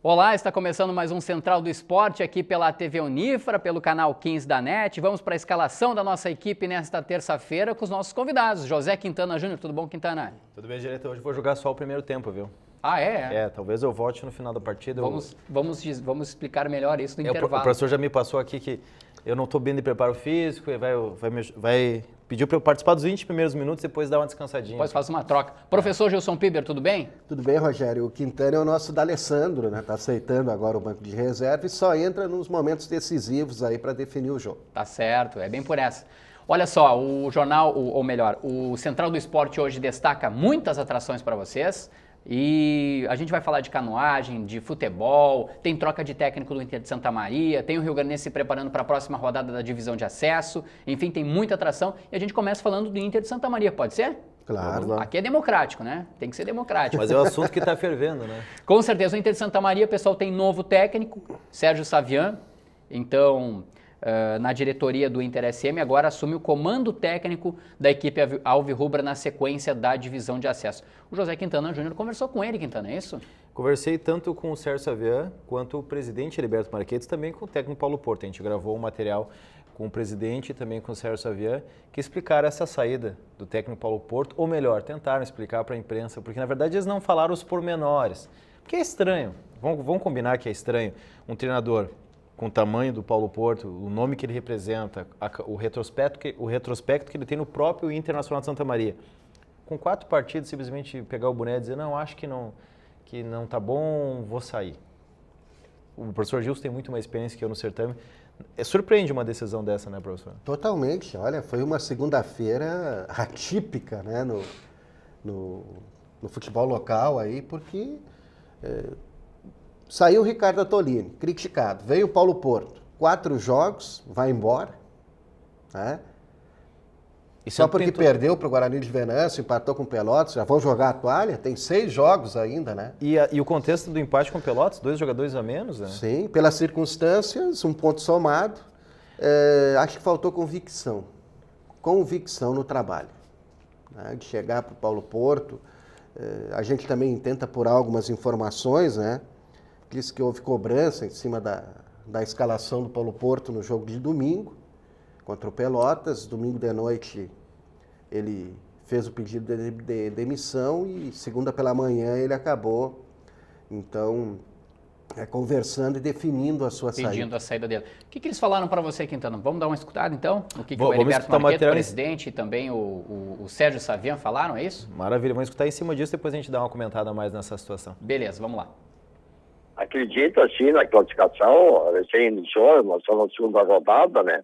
Olá, está começando mais um Central do Esporte aqui pela TV Unifra, pelo canal 15 da NET. Vamos para a escalação da nossa equipe nesta terça-feira com os nossos convidados. José Quintana Júnior, tudo bom, Quintana? Tudo bem, diretor. Hoje vou jogar só o primeiro tempo, viu? Ah, é? É, talvez eu volte no final da partida. Vamos explicar melhor isso no intervalo. O professor já me passou aqui que eu não estou bem de preparo físico e vai pedir para eu participar dos 20 primeiros minutos e depois dar uma descansadinha. Depois faz uma troca. Professor Gilson Piber, tudo bem? Tudo bem, Rogério. O Quintana é o nosso D'Alessandro, né? Tá aceitando agora o banco de reserva e só entra nos momentos decisivos aí para definir o jogo. Tá certo, é bem por essa. Olha só, o jornal, ou melhor, o Central do Esporte hoje destaca muitas atrações para vocês. E a gente vai falar de canoagem, de futebol, tem troca de técnico do Inter de Santa Maria, tem o Rio Grande se preparando para a próxima rodada da divisão de acesso, enfim, tem muita atração. E a gente começa falando do Inter de Santa Maria, pode ser? Claro. Aqui é democrático, né? Tem que ser democrático. Mas é o assunto que está fervendo, né? Com certeza, o Inter de Santa Maria, pessoal, tem novo técnico, Sérgio Savian. Então, na diretoria do Inter SM, agora assume o comando técnico da equipe alvirrubra na sequência da divisão de acesso. O José Quintana Júnior conversou com ele, Quintana, é isso? Conversei tanto com o Sérgio Savian quanto o presidente Heriberto Marquetes, também com o técnico Paulo Porto. A gente gravou um material com o presidente e também com o Sérgio Savian, que explicaram essa saída do técnico Paulo Porto, ou melhor, tentaram explicar para a imprensa, porque na verdade eles não falaram os pormenores. Porque é estranho, vamos combinar que é estranho um treinador com o tamanho do Paulo Porto, o nome que ele representa, o retrospecto que ele tem no próprio Internacional de Santa Maria. Com 4 partidas, simplesmente pegar o boné e dizer, não, acho que não tá bom, vou sair. O professor Gilson tem muito mais experiência que eu no certame. Surpreende uma decisão dessa, né, professor? Totalmente. Olha, foi uma segunda-feira atípica, né, no futebol local aí, porque saiu o Ricardo Attolini, criticado. Veio o Paulo Porto, 4 jogos, vai embora, né? E só porque perdeu para o Guarani de Venâncio, empatou com o Pelotas, já vão jogar a toalha, tem 6 jogos ainda, né? E o contexto do empate com o Pelotas, 2 jogadores a menos, né? Sim, pelas circunstâncias, um ponto somado. Acho que faltou convicção no trabalho, né? De chegar para o Paulo Porto. A gente também tenta apurar algumas informações, né? Diz que houve cobrança em cima da escalação do Paulo Porto no jogo de domingo, contra o Pelotas. Domingo de noite ele fez o pedido de demissão e segunda pela manhã ele acabou, então, conversando e definindo a sua saída. Pedindo a saída dele. O que eles falaram para você, Quintana? Vamos dar uma escutada, então? O que o Vamos Heriberto Marquetes, o presidente, e também o Sérgio Savian falaram, é isso? Maravilha, vamos escutar em cima disso, depois a gente dá uma comentada mais nessa situação. Beleza, vamos lá. Acredito, assim, na classificação, recém iniciou, nós estamos na segunda rodada, né?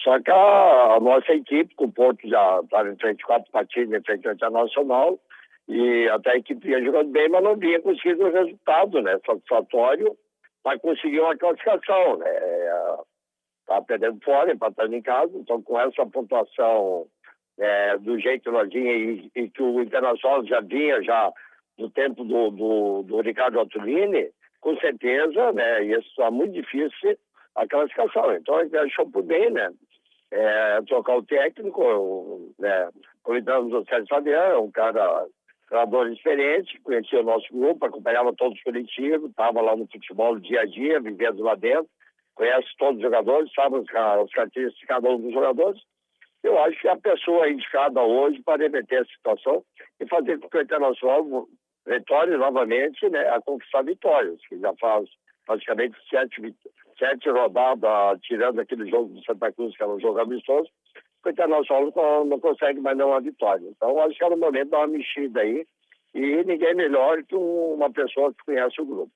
Só que a nossa equipe, com o Porto já estava em frente 4 partidas em frente ao Internacional, e até a equipe ia jogando bem, mas não vinha conseguindo o resultado, né? Satisfatório para conseguir uma classificação, né? Estava perdendo fora, empatando em casa, então com essa pontuação do jeito que nós vinha e que o Internacional já vinha no tempo do Ricardo Attolini, com certeza, né, ia estar muito difícil a classificação. Então, a gente achou por bem, né, trocar o técnico, né, convidamos o Sérgio Savian, um treinador experiente, conhecia o nosso grupo, acompanhava todos os coletivos, estava lá no futebol dia a dia, vivendo lá dentro, conhece todos os jogadores, sabe as características de cada um dos jogadores. Eu acho que é a pessoa indicada hoje para reverter a situação e fazer com que o Internacional retorne novamente, né, a conquistar vitórias, que já faz praticamente 7 rodadas, tirando aquele jogo do Santa Cruz, que era um jogo amistoso, o Internacional não consegue mais nenhuma vitória. Então, acho que era o momento de dar uma mexida aí, e ninguém melhor que uma pessoa que conhece o grupo.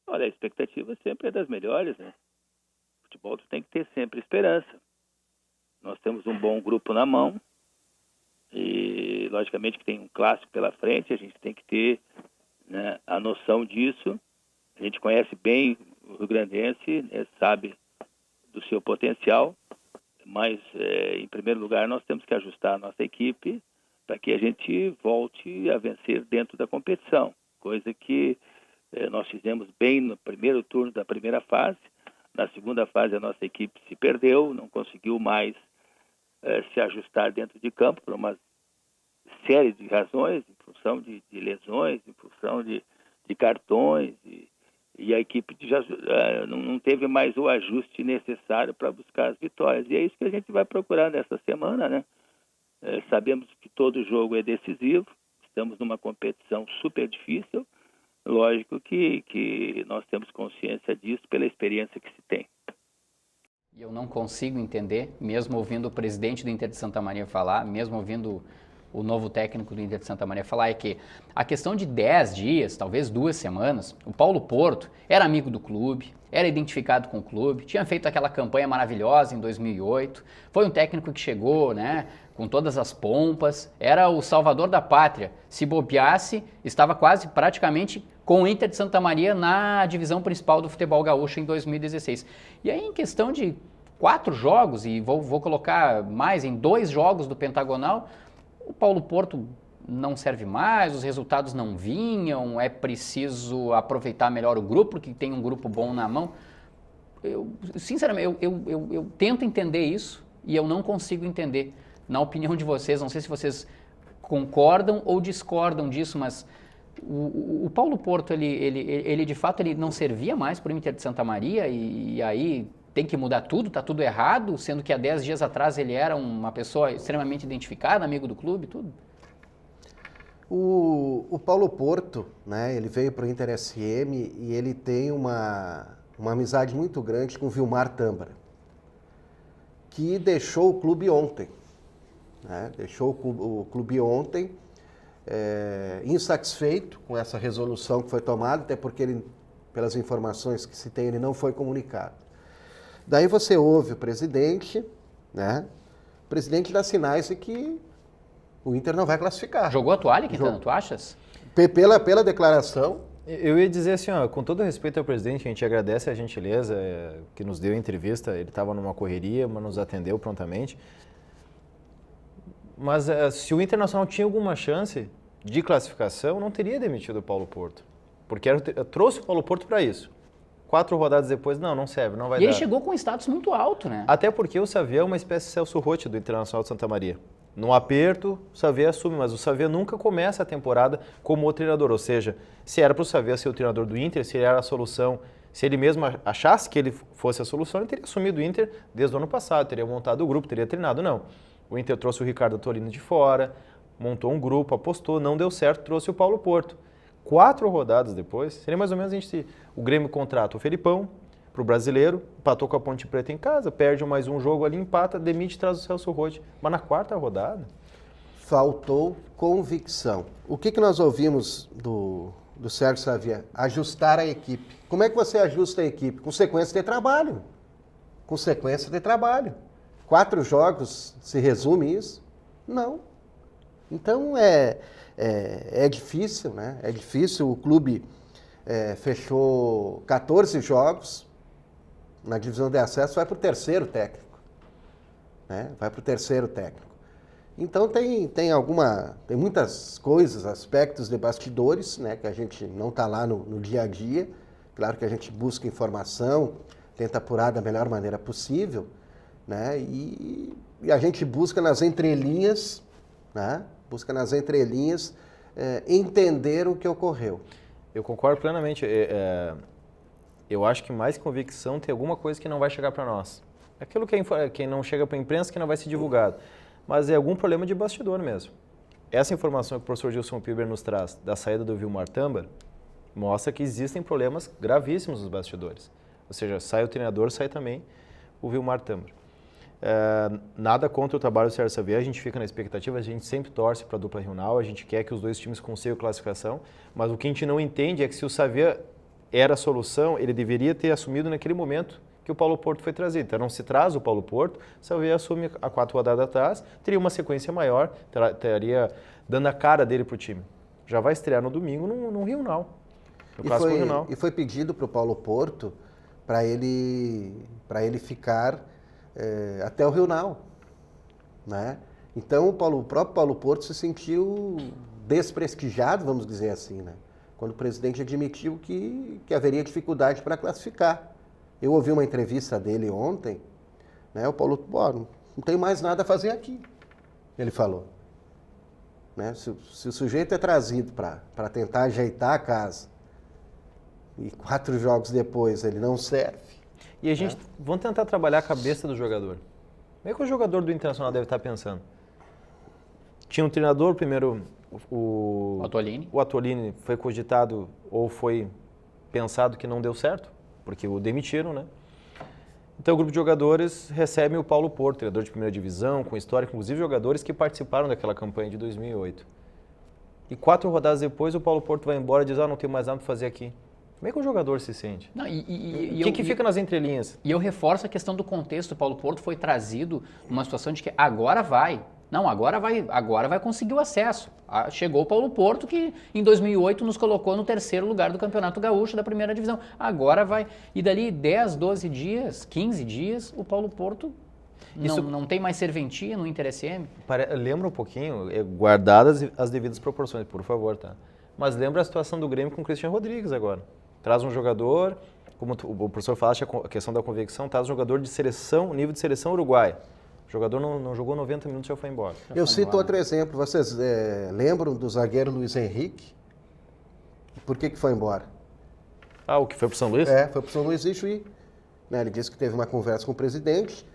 Olha, a expectativa sempre é das melhores, né? O futebol tem que ter sempre esperança. Nós temos um bom grupo na mão, e logicamente que tem um clássico pela frente, a gente tem que ter, né, a noção disso. A gente conhece bem o rio-grandense, né, sabe do seu potencial, mas em primeiro lugar nós temos que ajustar a nossa equipe para que a gente volte a vencer dentro da competição, coisa que nós fizemos bem no primeiro turno da primeira fase. Na segunda fase a nossa equipe se perdeu, não conseguiu mais se ajustar dentro de campo por uma série de razões, em função de lesões, em função de de cartões e a equipe já não teve mais o ajuste necessário para buscar as vitórias. E é isso que a gente vai procurar nessa semana, né? Sabemos que todo jogo é decisivo, estamos numa competição super difícil, lógico que nós temos consciência disso pela experiência que se tem. E eu não consigo entender, mesmo ouvindo o presidente do Inter de Santa Maria falar, mesmo ouvindo o novo técnico do Inter de Santa Maria falar, é que a questão de 10 dias, talvez 2 semanas, o Paulo Porto era amigo do clube, era identificado com o clube, tinha feito aquela campanha maravilhosa em 2008, foi um técnico que chegou, né, com todas as pompas, era o salvador da pátria. Se bobeasse, estava quase praticamente com o Inter de Santa Maria na divisão principal do futebol gaúcho em 2016. E aí, em questão de 4 jogos, e vou colocar mais em 2 jogos do Pentagonal, o Paulo Porto não serve mais, os resultados não vinham, é preciso aproveitar melhor o grupo, porque tem um grupo bom na mão. Sinceramente, eu tento entender isso e eu não consigo entender. Na opinião de vocês, não sei se vocês concordam ou discordam disso, mas o Paulo Porto, ele de fato ele não servia mais para o Inter de Santa Maria e aí tem que mudar tudo, está tudo errado, sendo que há 10 dias atrás ele era uma pessoa extremamente identificada, amigo do clube, tudo. O Paulo Porto, né, ele veio para o Inter SM e ele tem uma amizade muito grande com o Vilmar Tâmara, que deixou o clube ontem. Né, deixou o clube ontem insatisfeito com essa resolução que foi tomada, até porque ele, pelas informações que se tem, ele não foi comunicado. Daí você ouve o presidente, né? O presidente dá sinais de que o Inter não vai classificar. Jogou a toalha, Quintana, tu achas? Pela declaração. Eu ia dizer assim, ó, com todo respeito ao presidente, a gente agradece a gentileza que nos deu a entrevista. Ele estava numa correria, mas nos atendeu prontamente. Mas se o Internacional tinha alguma chance de classificação, não teria demitido o Paulo Porto. Porque trouxe o Paulo Porto para isso. 4 rodadas depois, não serve, não vai dar. E ele chegou com um status muito alto, né? Até porque o Xavier é uma espécie de Celso Roth do Internacional de Santa Maria. No aperto, o Xavier assume, mas o Xavier nunca começa a temporada como o treinador. Ou seja, se era para o Xavier ser o treinador do Inter, se ele era a solução, se ele mesmo achasse que ele fosse a solução, ele teria assumido o Inter desde o ano passado, teria montado o grupo, teria treinado, não. O Inter trouxe o Ricardo Tolino de fora, montou um grupo, apostou, não deu certo, trouxe o Paulo Porto. 4 rodadas depois, seria mais ou menos o Grêmio contrata o Felipão para o Brasileiro, empatou com a Ponte Preta em casa, perde mais um jogo ali, empata, demite e traz o Celso Roth. Mas na 4ª rodada... Faltou convicção. O que nós ouvimos do Sérgio Xavier? Ajustar a equipe. Como é que você ajusta a equipe? Com sequência de trabalho. Com sequência de trabalho. 4 jogos, se resume isso? Não. Então é difícil, né? É difícil. O clube fechou 14 jogos na divisão de acesso, vai para o 3º técnico. Né? Vai para o 3º técnico. Então tem muitas coisas, aspectos de bastidores, né? Que a gente não está lá no dia a dia. Claro que a gente busca informação, tenta apurar da melhor maneira possível, né? E a gente busca nas entrelinhas, né? Entender o que ocorreu. Eu concordo plenamente. Eu acho que mais convicção tem alguma coisa que não vai chegar para nós. Aquilo que não chega para a imprensa que não vai ser divulgado. Mas é algum problema de bastidor mesmo. Essa informação que o professor Gilson Piber nos traz da saída do Vilmar Tâmara mostra que existem problemas gravíssimos nos bastidores. Ou seja, sai o treinador, sai também o Vilmar Tâmara. Nada contra o trabalho do Sérgio Xavier, a gente fica na expectativa, a gente sempre torce para a dupla Rio-Nau, a gente quer que os 2 times consigam classificação, mas o que a gente não entende é que se o Xavier era a solução, ele deveria ter assumido naquele momento que o Paulo Porto foi trazido. Então não se traz o Paulo Porto, o Xavier assume a 4 rodadas atrás, teria uma sequência maior, estaria dando a cara dele para o time. Já vai estrear no domingo no Rio-Nau, no Clássico Rio-Nau. E foi pedido para o Paulo Porto para ele ficar até o Rio-Nau, né? Então o próprio Paulo Porto se sentiu desprestigiado, vamos dizer assim, né? Quando o presidente admitiu que haveria dificuldade para classificar. Eu ouvi uma entrevista dele ontem, né? O Paulo, não tem mais nada a fazer aqui, ele falou. Né? Se o sujeito é trazido para tentar ajeitar a casa, e 4 jogos depois ele não serve. E a gente, vamos tentar trabalhar a cabeça do jogador. Como é que o jogador do Internacional deve estar pensando? Tinha um treinador, primeiro o Atolini. O Atolini foi cogitado ou foi pensado que não deu certo, porque o demitiram, né? Então o grupo de jogadores recebe o Paulo Porto, treinador de primeira divisão, com história, inclusive jogadores que participaram daquela campanha de 2008. E 4 rodadas depois o Paulo Porto vai embora e diz, não tenho mais nada para fazer aqui. Como é que o jogador se sente? Não, O que fica nas entrelinhas? E eu reforço a questão do contexto. O Paulo Porto foi trazido numa situação de que agora vai. Não, agora vai conseguir o acesso. Chegou o Paulo Porto, que em 2008 nos colocou no 3º lugar do Campeonato Gaúcho da primeira divisão. Agora vai. E dali 10, 12 dias, 15 dias, o Paulo Porto não tem mais serventia no Inter SM. Lembra um pouquinho, guardadas as devidas proporções, por favor, tá? Mas lembra a situação do Grêmio com o Christian Rodrigues agora. Traz um jogador, como o professor falaste, a questão da convicção, traz um jogador de seleção, nível de seleção uruguai. O jogador não jogou 90 minutos e já foi embora. Eu cito outro exemplo. Vocês lembram do zagueiro Luiz Henrique? Por que foi embora? O que foi para o São Luís? Foi para o São Luís e Juí. Né, ele disse que teve uma conversa com o presidente,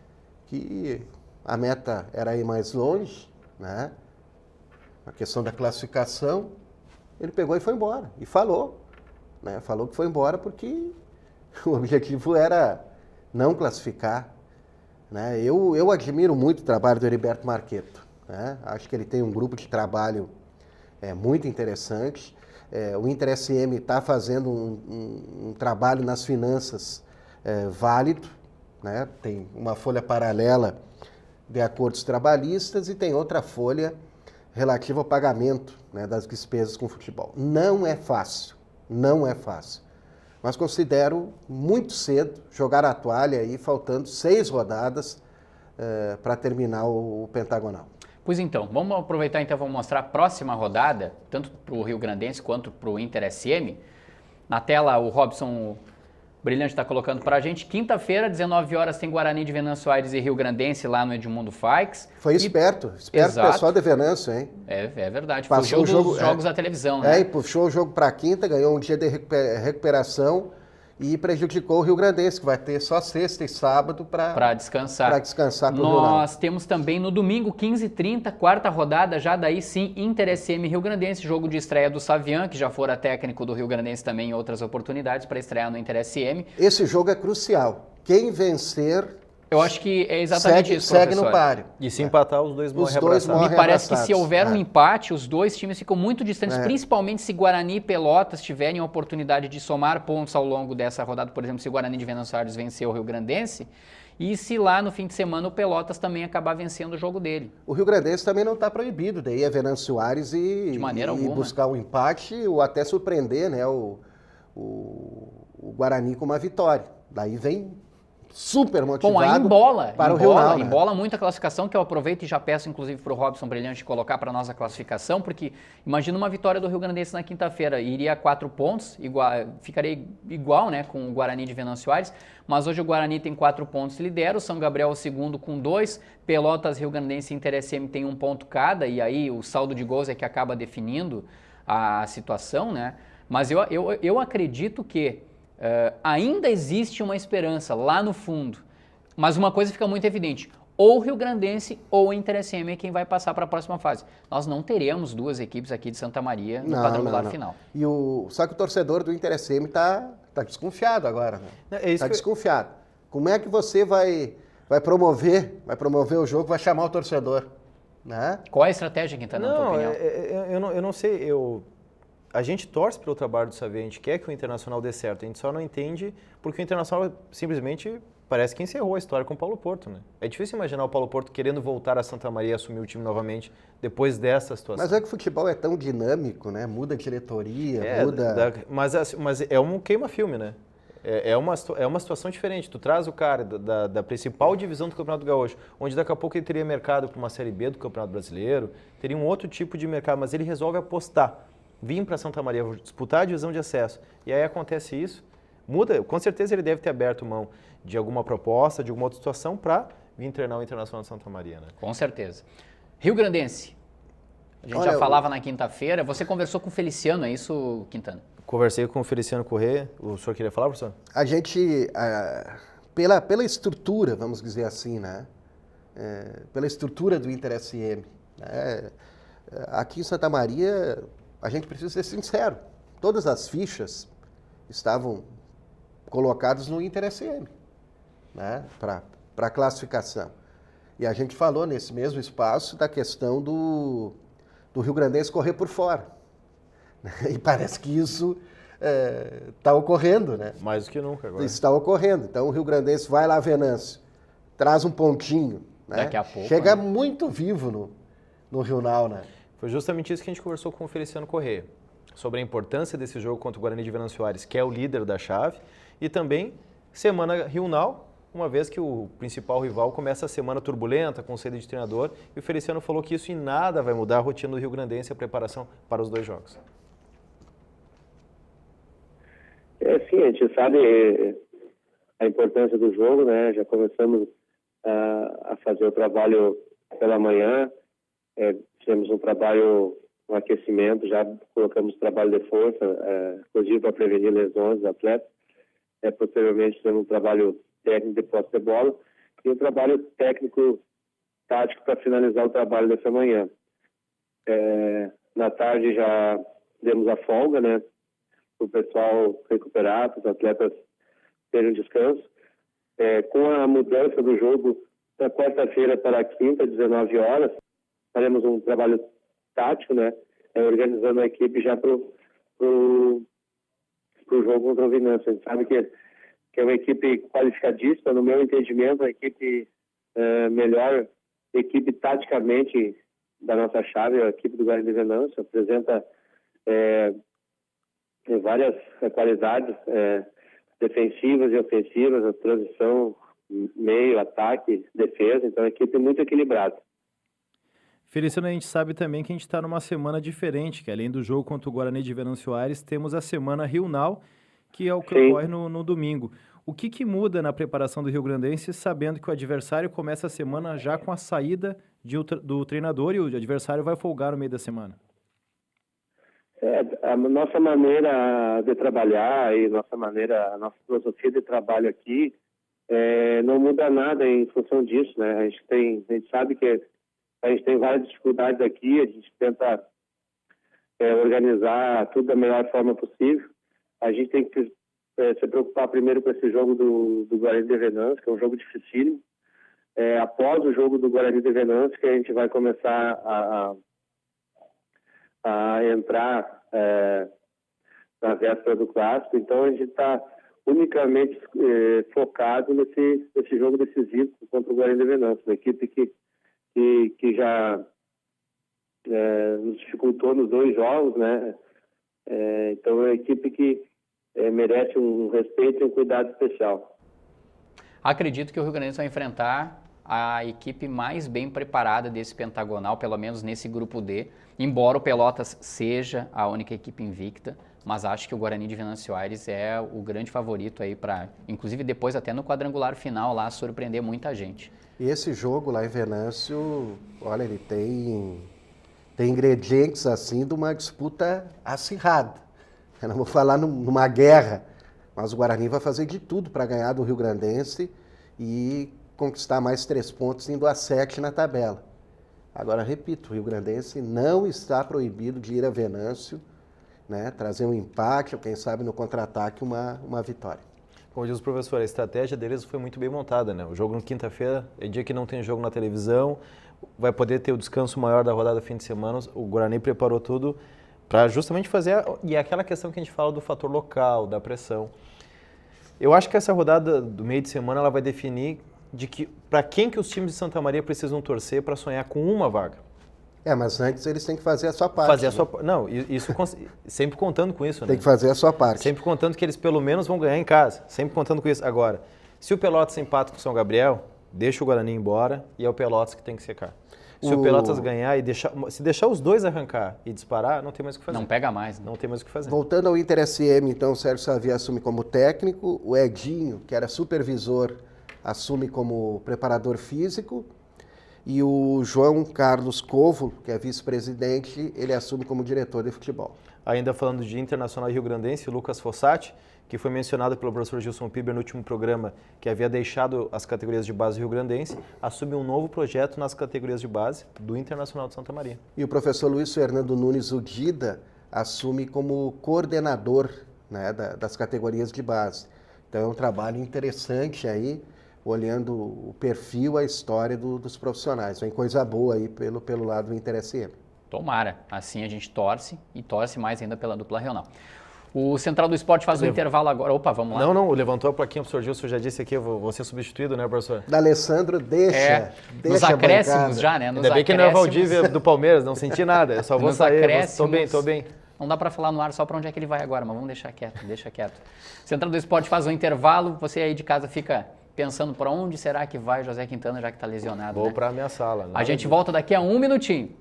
que a meta era ir mais longe, né? A questão da classificação. Ele pegou e foi embora. E falou. Né? Falou que foi embora porque o objetivo era não classificar. Né? Eu admiro muito o trabalho do Heriberto Marqueto. Né? Acho que ele tem um grupo de trabalho muito interessante. O Inter SM está fazendo um trabalho nas finanças válido. Né? Tem uma folha paralela de acordos trabalhistas e tem outra folha relativa ao pagamento, né, das despesas com o futebol. Não é fácil. Mas considero muito cedo jogar a toalha aí, faltando 6 rodadas para terminar o Pentagonal. Pois então, vamos aproveitar então, vamos mostrar a próxima rodada, tanto para o Rio Grandense quanto para o Inter SM. Na tela o Robson Brilhante está colocando para a gente. Quinta-feira, 19 horas, tem Guarani de Venâncio Aires e Rio Grandense lá no Edmundo Faix. Foi esperto o pessoal de Venâncio, hein? É verdade, Passou fugiu dos jogos da televisão, né? E puxou o jogo para quinta, ganhou um dia de recuperação e prejudicou o Rio Grandense, que vai ter só sexta e sábado para descansar. Para descansar pro Nós temos também no domingo, 15h30, quarta rodada, já daí sim, Inter SM Rio Grandense, jogo de estreia do Savian, que já fora técnico do Rio Grandense também em outras oportunidades para estrear no Inter SM. Esse jogo é crucial. Quem vencer... Eu acho que é exatamente isso, segue no páreo. E se empatar, os dois morrem abraçados. Me parece que se houver um empate, os dois times ficam muito distantes, principalmente se Guarani e Pelotas tiverem a oportunidade de somar pontos ao longo dessa rodada, por exemplo, se o Guarani de Venâncio Aires vencer o Rio Grandense, e se lá no fim de semana o Pelotas também acabar vencendo o jogo dele. O Rio Grandense também não está proibido, daí é Venâncio Aires de maneira alguma. Buscar um empate ou até surpreender, né, o Guarani com uma vitória. Daí vem super motivado. Bom, aí embola para o Rio Nau, né? Embola muito a classificação, que eu aproveito e já peço inclusive para o Robson Brilhante colocar para nós a classificação, porque imagina uma vitória do Rio Grandense na quinta-feira, iria a 4 pontos, ficaria igual, né, com o Guarani de Venâncio Aires, mas hoje o Guarani tem 4 pontos, lidera, o São Gabriel é o segundo com 2, Pelotas, Rio Grandense e Inter SM tem 1 ponto cada, e aí o saldo de gols é que acaba definindo a situação, né, mas eu acredito que ainda existe uma esperança lá no fundo, mas uma coisa fica muito evidente, ou o Rio Grandense ou o Inter SM é quem vai passar para a próxima fase. Nós não teremos 2 equipes aqui de Santa Maria no quadrangular final. Só que o torcedor do Inter SM está desconfiado agora. Está desconfiado. Como é que você vai promover o jogo, vai chamar o torcedor? Né? Qual é a estratégia, Quintana, na tua opinião? Eu não sei, a gente torce pelo trabalho do Savian, a gente quer que o Internacional dê certo, a gente só não entende porque o Internacional simplesmente parece que encerrou a história com o Paulo Porto, né? É difícil imaginar o Paulo Porto querendo voltar a Santa Maria e assumir o time novamente depois dessa situação. Mas é que o futebol é tão dinâmico, né? Muda a diretoria, muda... Mas é um queima-filme, né? É uma situação diferente. Tu traz o cara da principal divisão do Campeonato Gaúcho, onde daqui a pouco ele teria mercado para uma Série B do Campeonato Brasileiro, teria um outro tipo de mercado, mas ele resolve apostar. Vim para Santa Maria, vou disputar a divisão de acesso. E aí acontece isso, muda. Com certeza ele deve ter aberto mão de alguma proposta, de alguma outra situação para vir treinar o Internacional de Santa Maria, né? Com certeza. Rio Grandense. A gente já falava na quinta-feira. Você conversou com o Feliciano, é isso, Quintana? Conversei com o Feliciano Corrêa. O senhor queria falar, professor? A gente, pela estrutura, vamos dizer assim, né? Pela estrutura do Inter SM, né? Aqui em Santa Maria, a gente precisa ser sincero, todas as fichas estavam colocadas no Inter SM, né? Para classificação. E a gente falou nesse mesmo espaço da questão do Rio-Grandense correr por fora. E parece que isso está ocorrendo, né? Mais do que nunca agora. Isso está ocorrendo. Então o Rio-Grandense vai lá a Venâncio, traz um pontinho, né? Daqui a pouco, chega né? muito vivo no Rio-Nau, né? Foi justamente isso que a gente conversou com o Feliciano Corrêa, sobre a importância desse jogo contra o Guarani de Venâncio Aires, que é o líder da chave, e também semana Rio-Nau, uma vez que o principal rival começa a semana turbulenta, com saída de treinador, e o Feliciano falou que isso em nada vai mudar a rotina do Rio-Grandense e a preparação para os 2 jogos. Sim, a gente sabe a importância do jogo, né? Já começamos a fazer o trabalho pela manhã, fizemos um trabalho, um aquecimento, já colocamos trabalho de força, inclusive para prevenir lesões dos atletas. Posteriormente, fizemos um trabalho técnico de posse de bola e um trabalho técnico tático para finalizar o trabalho dessa manhã. Na tarde já demos a folga, né? Para o pessoal recuperar, para os atletas terem um descanso. Com a mudança do jogo da quarta-feira para a quinta, 19 horas, faremos um trabalho tático, né? Organizando a equipe já para o jogo contra o Venâncio. A gente sabe que é uma equipe qualificadíssima, no meu entendimento, a equipe melhor equipe taticamente da nossa chave, a equipe do Guarani de Venâncio, apresenta várias qualidades defensivas e ofensivas, a transição, meio, ataque, defesa, então é uma equipe muito equilibrada. Feliciano, a gente sabe também que a gente está numa semana diferente, que além do jogo contra o Guarani de Venâncio Aires, temos a semana Rio-Nau, que é o que ocorre no domingo. O que muda na preparação do Rio-Grandense, sabendo que o adversário começa a semana já com a saída do treinador e o adversário vai folgar no meio da semana? A nossa maneira de trabalhar e a nossa filosofia de trabalho aqui não muda nada em função disso, né? A gente sabe que a gente tem várias dificuldades aqui, a gente tenta organizar tudo da melhor forma possível. A gente tem que se preocupar primeiro com esse jogo do Guarani de Venâncio, que é um jogo dificílimo. Após o jogo do Guarani de Venâncio, que a gente vai começar a entrar na véspera do clássico. Então a gente está unicamente focado nesse jogo decisivo contra o Guarani de Venâncio, uma equipe que já nos dificultou nos 2 jogos, né? Então é uma equipe que merece um respeito e um cuidado especial. Acredito que o Rio Grande do Sul vai enfrentar a equipe mais bem preparada desse pentagonal, pelo menos nesse grupo D, embora o Pelotas seja a única equipe invicta, mas acho que o Guarani de Venâncio Aires é o grande favorito aí para, inclusive depois até no quadrangular final lá, surpreender muita gente. E esse jogo lá em Venâncio, olha, ele tem ingredientes assim de uma disputa acirrada. Eu não vou falar numa guerra, mas o Guarani vai fazer de tudo para ganhar do Rio-Grandense e conquistar mais 3 pontos, indo a 7 na tabela. Agora, repito, o Rio-Grandense não está proibido de ir a Venâncio, né, trazer um empate ou, quem sabe, no contra-ataque, uma vitória. Como diz o professor, a estratégia deles foi muito bem montada, né? O jogo na quinta-feira é dia que não tem jogo na televisão, vai poder ter o descanso maior da rodada fim de semana. O Guarani preparou tudo para justamente fazer, e é aquela questão que a gente fala do fator local, da pressão. Eu acho que essa rodada do meio de semana ela vai definir para quem que os times de Santa Maria precisam torcer para sonhar com uma vaga. Mas antes eles têm que fazer a sua parte. Não, isso sempre contando com isso, né? Tem que fazer a sua parte. Sempre contando que eles pelo menos vão ganhar em casa, sempre contando com isso. Agora, se o Pelotas empata com o São Gabriel, deixa o Guarani embora e é o Pelotas que tem que secar. Se o Pelotas ganhar e deixar os dois arrancar e disparar, não tem mais o que fazer. Não pega mais, né? Não tem mais o que fazer. Voltando ao Inter SM, então, o Sérgio Xavier assume como técnico, o Edinho, que era supervisor, assume como preparador físico, e o João Carlos Covo, que é vice-presidente, ele assume como diretor de futebol. Ainda falando de Internacional Rio-Grandense, Lucas Fossati, que foi mencionado pelo professor Gilson Piber no último programa, que havia deixado as categorias de base rio-grandense, assume um novo projeto nas categorias de base do Internacional de Santa Maria. E o professor Luiz Fernando Nunes Udida assume como coordenador, né, das categorias de base. Então é um trabalho interessante aí, olhando o perfil, a história dos profissionais. Vem coisa boa aí pelo lado do Interesse. Tomara, assim a gente torce e torce mais ainda pela dupla regional. O Central do Esporte faz um intervalo agora. Opa, vamos lá. Não, levantou a plaquinha, o professor Gilson já disse aqui, eu vou ser substituído, né, professor? D'Alessandro, deixa nos acréscimos já, né? Ainda bem que não é Valdívia do Palmeiras, não senti nada, eu só vou sair, tô bem. Não dá para falar no ar só para onde é que ele vai agora, mas vamos deixar quieto, deixa quieto. Central do Esporte faz um intervalo, você aí de casa fica pensando para onde será que vai José Quintana, já que está lesionado, Vou né? para a minha sala. A gente volta daqui a 1 minutinho.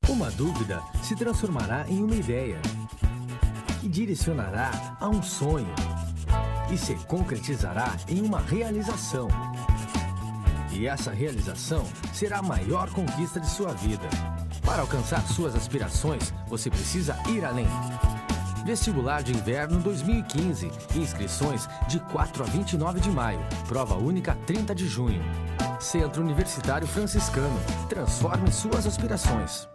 Uma dúvida se transformará em uma ideia e direcionará a um sonho e se concretizará em uma realização. E essa realização será a maior conquista de sua vida. Para alcançar suas aspirações, você precisa ir além. Vestibular de Inverno 2015. Inscrições de 4 a 29 de maio. Prova única 30 de junho. Centro Universitário Franciscano. Transforme suas aspirações.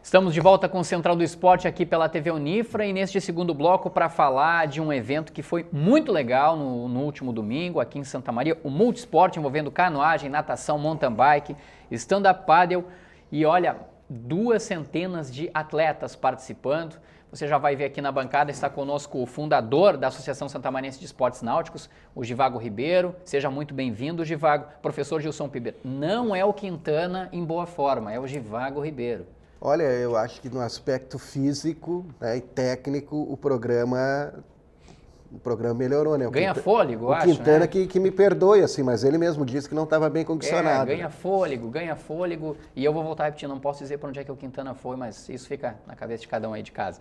Estamos de volta com o Central do Esporte aqui pela TV Unifra e neste segundo bloco para falar de um evento que foi muito legal no último domingo aqui em Santa Maria, o Multisport envolvendo canoagem, natação, mountain bike, stand-up paddle e olha, 200 de atletas participando. Você já vai ver aqui na bancada, está conosco o fundador da Associação Santamariense de Esportes Náuticos, o Givago Ribeiro. Seja muito bem-vindo, Givago. Professor Gilson Piber, não é o Quintana em boa forma, é o Givago Ribeiro. Olha, eu acho que no aspecto físico, né, e técnico, o programa melhorou, né? Ganha fôlego, eu acho, O Quintana né? que me perdoe, assim, mas ele mesmo disse que não estava bem condicionado. Ganha fôlego. E eu vou voltar a repetir, não posso dizer para onde é que o Quintana foi, mas isso fica na cabeça de cada um aí de casa.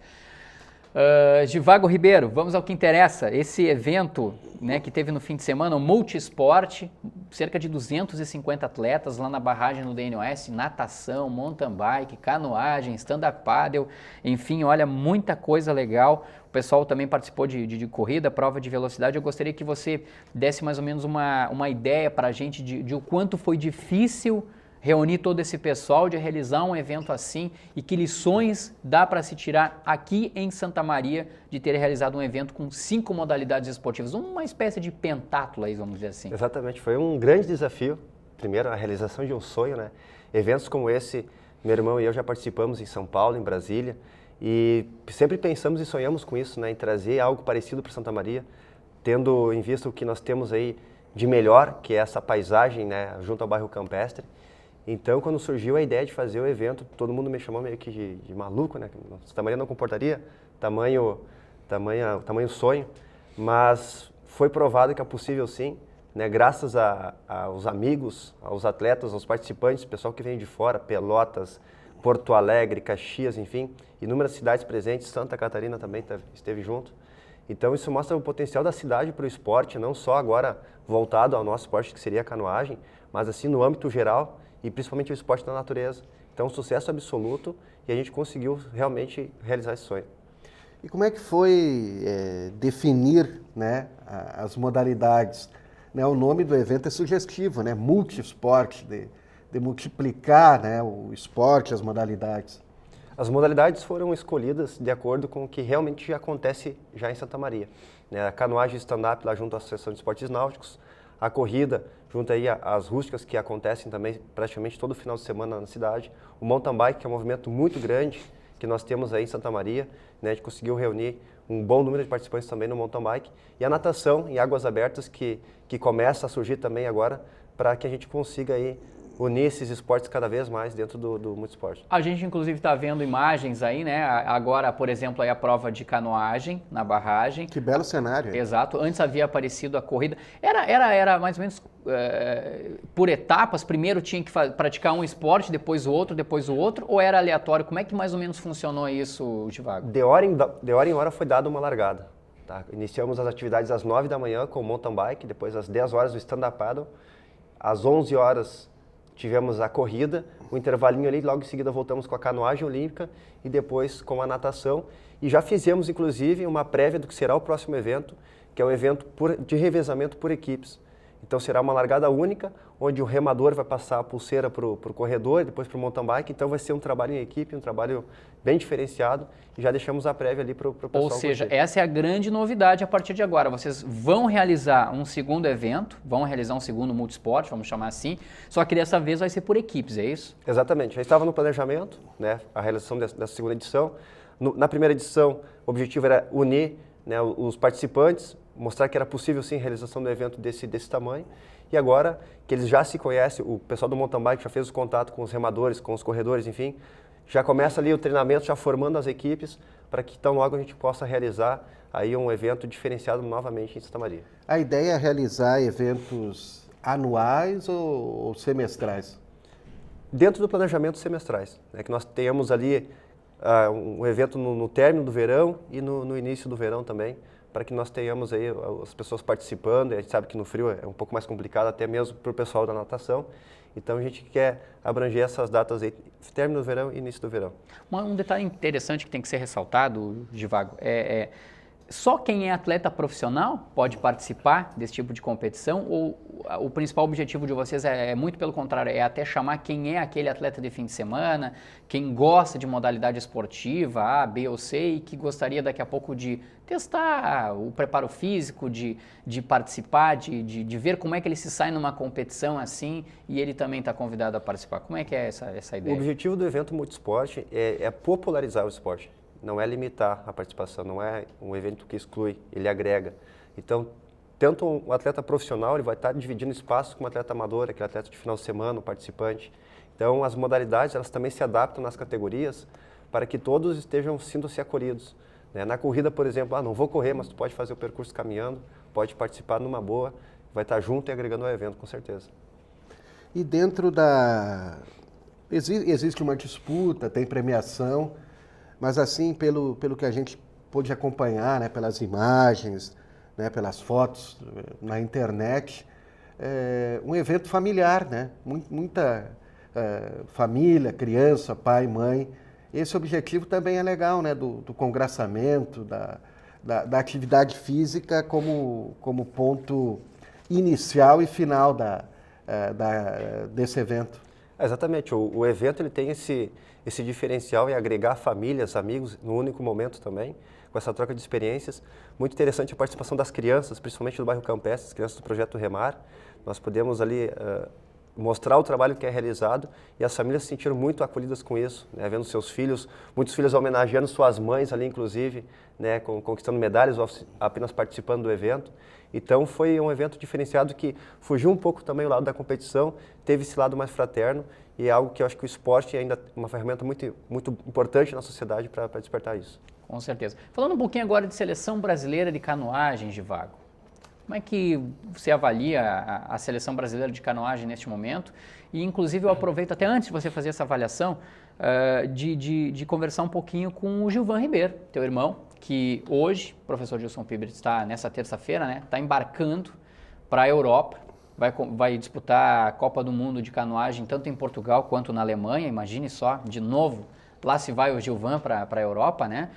Givago Ribeiro, vamos ao que interessa. Esse evento, né, que teve no fim de semana, o Multisport, cerca de 250 atletas lá na barragem no DNOS, natação, mountain bike, canoagem, stand-up paddle, enfim, olha, muita coisa legal. O pessoal também participou de corrida, prova de velocidade. Eu gostaria que você desse mais ou menos uma ideia para a gente de o quanto foi difícil reunir todo esse pessoal, de realizar um evento assim e que lições dá para se tirar aqui em Santa Maria de ter realizado um evento com 5 modalidades esportivas, uma espécie de pentátulo aí, vamos dizer assim. Exatamente, foi um grande desafio, primeiro a realização de um sonho, né? Eventos como esse, meu irmão e eu já participamos em São Paulo, em Brasília, e sempre pensamos e sonhamos com isso, né? Em trazer algo parecido para Santa Maria, tendo em vista o que nós temos aí de melhor, que é essa paisagem, né, junto ao bairro Campestre. Então, quando surgiu a ideia de fazer o evento, todo mundo me chamou meio que de maluco, né? Santa Maria não comportaria tamanho sonho, mas foi provado que é possível sim, né? Graças aos amigos, aos atletas, aos participantes, pessoal que vem de fora, Pelotas, Porto Alegre, Caxias, enfim, inúmeras cidades presentes, Santa Catarina também esteve junto. Então, isso mostra o potencial da cidade para o esporte, não só agora voltado ao nosso esporte, que seria a canoagem, mas assim no âmbito geral, e principalmente o esporte da natureza. Então, um sucesso absoluto e a gente conseguiu realmente realizar esse sonho. E como é que foi definir, né, as modalidades? Né, o nome do evento é sugestivo, né? Multisport, de multiplicar, né, o esporte, as modalidades. As modalidades foram escolhidas de acordo com o que realmente acontece já em Santa Maria. Né? A canoagem stand-up lá junto à Associação de Esportes Náuticos, a corrida junto aí às rústicas que acontecem também praticamente todo final de semana na cidade, o mountain bike, que é um movimento muito grande que nós temos aí em Santa Maria, né? A gente conseguiu reunir um bom número de participantes também no mountain bike, e a natação em águas abertas que começa a surgir também agora, para que a gente consiga aí unir esses esportes cada vez mais dentro do multisport. A gente, inclusive, está vendo imagens aí, né? Agora, por exemplo, aí a prova de canoagem na barragem. Que belo cenário. Exato. Antes havia aparecido a corrida. Era mais ou menos por etapas. Primeiro tinha que praticar um esporte, depois o outro, ou era aleatório? Como é que mais ou menos funcionou isso, Givago? De hora em hora foi dada uma largada. Tá? Iniciamos as atividades às 9 da manhã com o mountain bike, depois às 10 horas o stand-up paddle, às 11 horas tivemos a corrida, o intervalinho ali, logo em seguida voltamos com a canoagem olímpica e depois com a natação. E já fizemos, inclusive, uma prévia do que será o próximo evento, que é um evento de revezamento por equipes. Então será uma largada única, onde o remador vai passar a pulseira para o corredor, depois para o mountain bike. Então vai ser um trabalho em equipe, um trabalho bem diferenciado, e já deixamos a prévia ali para o pessoal. Ou seja, essa é a grande novidade a partir de agora. Vocês vão realizar um segundo evento, vão realizar um segundo multisport, vamos chamar assim, só que dessa vez vai ser por equipes, é isso? Exatamente, já estava no planejamento, né, a realização dessa segunda edição. Na primeira edição, o objetivo era unir, né, os participantes, mostrar que era possível sim a realização do evento desse tamanho. E agora que eles já se conhecem, o pessoal do mountain bike já fez o contato com os remadores, com os corredores, enfim, já começa ali o treinamento, já formando as equipes, para que tão logo a gente possa realizar aí um evento diferenciado novamente em Santa Maria. A ideia é realizar eventos anuais ou semestrais? Dentro do planejamento semestrais, né, que nós tenhamos ali um evento no término do verão e no início do verão também, para que nós tenhamos aí as pessoas participando. A gente sabe que no frio é um pouco mais complicado, até mesmo para o pessoal da natação. Então a gente quer abranger essas datas aí, término do verão e início do verão. Um detalhe interessante que tem que ser ressaltado, Givago, só quem é atleta profissional pode participar desse tipo de competição, ou o principal objetivo de vocês é muito pelo contrário, é até chamar quem é aquele atleta de fim de semana, quem gosta de modalidade esportiva, A, B ou C, e que gostaria daqui a pouco de testar o preparo físico, de participar, de ver como é que ele se sai numa competição assim, e ele também está convidado a participar. Como é que é essa ideia? O objetivo do evento multisport é popularizar o esporte. Não é limitar a participação, não é um evento que exclui, ele agrega. Então, tanto um atleta profissional, ele vai estar dividindo espaço com um atleta amador, aquele atleta de final de semana, um participante. Então, as modalidades, elas também se adaptam nas categorias para que todos sintam-se acolhidos. Né? Na corrida, por exemplo, não vou correr, mas tu pode fazer o percurso caminhando, pode participar numa boa, vai estar junto e agregando ao evento, com certeza. E dentro existe uma disputa, tem premiação, mas assim, pelo que a gente pôde acompanhar, né, pelas imagens, né, pelas fotos na internet, um evento familiar, né? Muita família, criança, pai, mãe. Esse objetivo também é legal, né, do congraçamento, da atividade física como ponto inicial e final desse evento. Exatamente, o evento ele tem esse diferencial em agregar famílias, amigos, no único momento também, com essa troca de experiências. Muito interessante a participação das crianças, principalmente do bairro Campestre, as crianças do Projeto Remar. Nós podemos ali mostrar o trabalho que é realizado e as famílias se sentiram muito acolhidas com isso, né, vendo seus filhos, muitos filhos homenageando suas mães ali, inclusive, né, conquistando medalhas ou apenas participando do evento. Então foi um evento diferenciado que fugiu um pouco também do lado da competição, teve esse lado mais fraterno e é algo que eu acho que o esporte é ainda uma ferramenta muito, muito importante na sociedade para despertar isso. Com certeza. Falando um pouquinho agora de seleção brasileira de canoagem, Givago, como é que você avalia a seleção brasileira de canoagem neste momento? E inclusive eu aproveito até antes de você fazer essa avaliação de conversar um pouquinho com o Gilvan Ribeiro, teu irmão, que hoje, o professor Gilson Pibert está nessa terça-feira, né, está embarcando para a Europa, vai disputar a Copa do Mundo de canoagem tanto em Portugal quanto na Alemanha, imagine só, de novo, lá se vai o Gilvan para a Europa, né?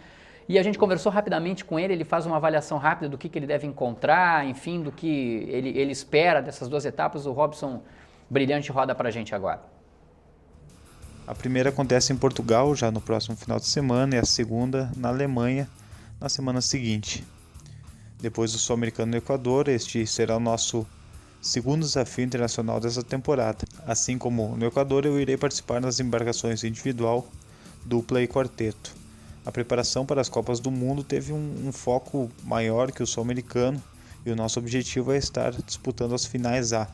E a gente conversou rapidamente com ele faz uma avaliação rápida do que ele deve encontrar, enfim, do que ele espera dessas duas etapas. O Robson Brilhante roda para a gente agora. A primeira acontece em Portugal, já no próximo final de semana, e a segunda na Alemanha, na semana seguinte. Depois do Sul-Americano no Equador, este será o nosso segundo desafio internacional dessa temporada. Assim como no Equador, eu irei participar nas embarcações individual dupla e quarteto. A preparação para as Copas do Mundo teve um foco maior que o sul-americano e o nosso objetivo é estar disputando as finais A,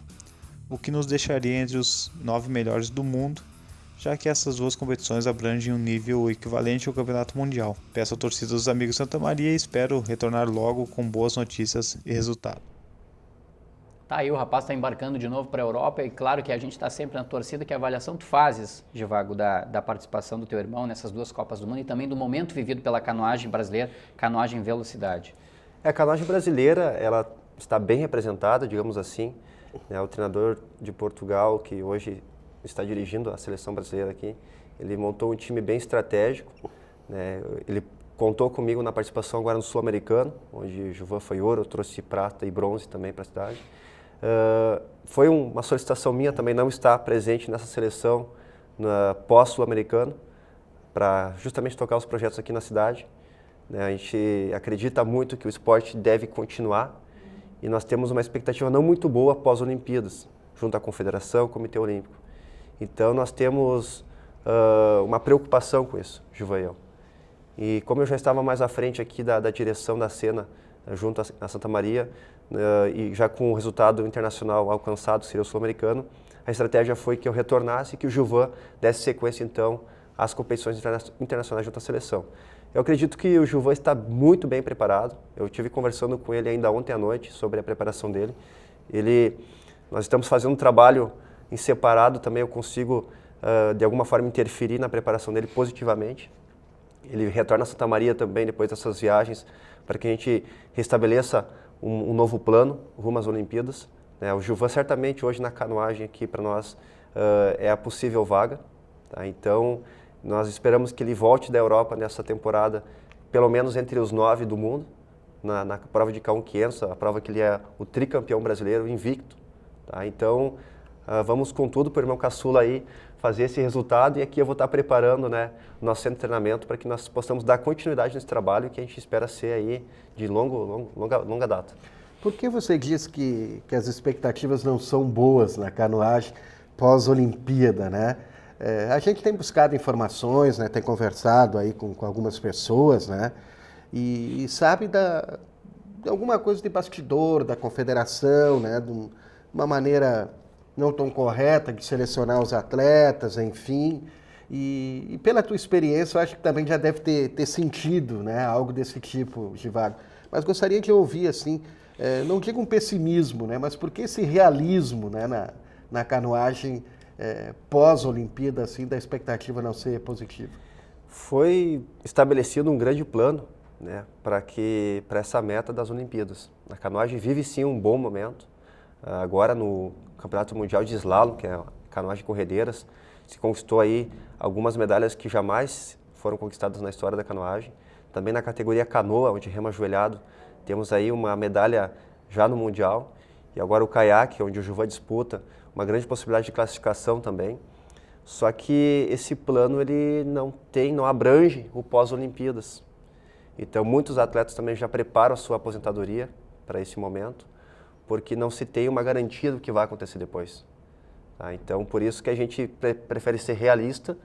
o que nos deixaria entre os 9 melhores do mundo, já que essas duas competições abrangem um nível equivalente ao Campeonato Mundial. Peço à torcida dos Amigos Santa Maria e espero retornar logo com boas notícias e resultados. Tá aí, o rapaz está embarcando de novo para a Europa e claro que a gente está sempre na torcida. Que avaliação tu fazes, Givago, da participação do teu irmão nessas duas Copas do Mundo e também do momento vivido pela canoagem brasileira, canoagem velocidade? A canoagem brasileira, ela está bem representada, digamos assim, né? O treinador de Portugal, que hoje está dirigindo a seleção brasileira aqui, ele montou um time bem estratégico, né? Ele contou comigo na participação agora no Sul-Americano, onde Juvan foi ouro, eu trouxe prata e bronze também para a cidade. Foi uma solicitação minha também não estar presente nessa seleção pós-Sul-Americano, para justamente tocar os projetos aqui na cidade. A gente acredita muito que o esporte deve continuar e nós temos uma expectativa não muito boa pós-Olimpíadas, junto à Confederação, ao Comitê Olímpico. Então nós temos uma preocupação com isso, Juvan e eu. E como eu já estava mais à frente aqui da direção da cena, junto a Santa Maria, e já com o resultado internacional alcançado, que seria o sul-americano, a estratégia foi que eu retornasse e que o Juvan desse sequência, então, às competições internacionais junto à seleção. Eu acredito que o Juvan está muito bem preparado. Eu estive conversando com ele ainda ontem à noite sobre a preparação dele. Nós estamos fazendo um trabalho em separado também, eu consigo, de alguma forma, interferir na preparação dele positivamente. Ele retorna a Santa Maria também depois dessas viagens, para que a gente restabeleça um novo plano rumo às Olimpíadas. O Juvan certamente hoje na canoagem aqui para nós é a possível vaga. Tá? Então nós esperamos que ele volte da Europa nessa temporada, pelo menos entre os 9 do mundo, na prova de K1 500, a prova que ele é o tricampeão brasileiro invicto. Tá? Então vamos com tudo para o irmão caçula aí fazer esse resultado, e aqui eu vou estar preparando, né, o nosso centro de treinamento para que nós possamos dar continuidade nesse trabalho que a gente espera ser aí de longa data. Por que você diz que as expectativas não são boas na canoagem pós-Olimpíada, né? A gente tem buscado informações, né, tem conversado aí com algumas pessoas, né, e sabe de alguma coisa de bastidor da confederação, né, de uma maneira não tão correta de selecionar os atletas, enfim. E pela tua experiência, eu acho que também já deve ter sentido, né, algo desse tipo, Givago. Mas gostaria de ouvir, assim, não digo um pessimismo, né, mas por que esse realismo, né, na canoagem pós-Olimpíada, assim, da expectativa não ser positiva? Foi estabelecido um grande plano, né, para essa meta das Olimpíadas. A canoagem vive sim um bom momento. Agora no Campeonato Mundial de Slalom, que é a canoagem corredeiras, se conquistou aí algumas medalhas que jamais foram conquistadas na história da canoagem. Também na categoria canoa, onde remo ajoelhado, temos aí uma medalha já no Mundial. E agora o caiaque, onde o Juvan disputa, uma grande possibilidade de classificação também. Só que esse plano ele não abrange o pós-Olimpíadas. Então muitos atletas também já preparam a sua aposentadoria para esse momento, porque não se tem uma garantia do que vai acontecer depois. Tá? Então, por isso que a gente prefere ser realista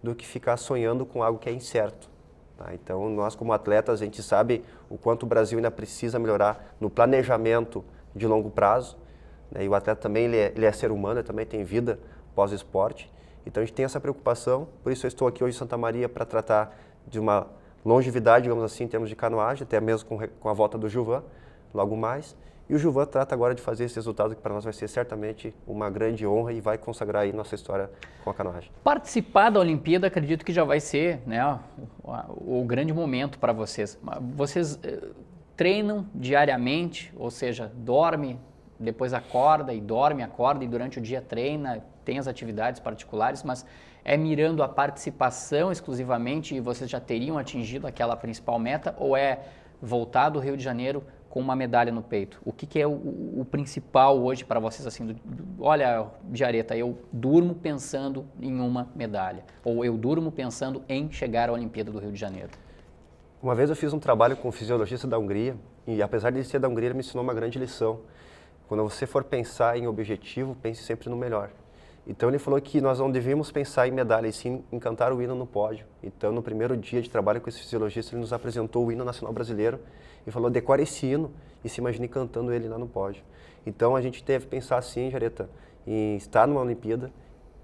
do que ficar sonhando com algo que é incerto. Tá? Então, nós como atletas, a gente sabe o quanto o Brasil ainda precisa melhorar no planejamento de longo prazo. Né? E o atleta também ele é ser humano, ele também tem vida pós-esporte. Então, a gente tem essa preocupação, por isso eu estou aqui hoje em Santa Maria para tratar de uma longevidade, digamos assim, em termos de canoagem, até mesmo com a volta do Juvan, logo mais. E o Juvan trata agora de fazer esse resultado que para nós vai ser certamente uma grande honra e vai consagrar aí nossa história com a canoagem. Participar da Olimpíada, acredito que já vai ser, né, o grande momento para vocês. Vocês treinam diariamente, ou seja, dorme, depois acorda e dorme, acorda e durante o dia treina, tem as atividades particulares, mas é mirando a participação exclusivamente e vocês já teriam atingido aquela principal meta, ou é voltar do Rio de Janeiro com uma medalha no peito? O que é o principal hoje para vocês, assim, olha, Giareta, eu durmo pensando em uma medalha, ou eu durmo pensando em chegar à Olimpíada do Rio de Janeiro? Uma vez eu fiz um trabalho com um fisiologista da Hungria, e apesar de ele ser da Hungria, ele me ensinou uma grande lição. Quando você for pensar em objetivo, pense sempre no melhor. Então ele falou que nós não devíamos pensar em medalha, e sim em cantar o hino no pódio. Então no primeiro dia de trabalho com esse fisiologista, ele nos apresentou o hino nacional brasileiro e falou: decore esse hino e se imagine cantando ele lá no pódio. Então a gente teve que pensar assim, Jareta, em estar numa Olimpíada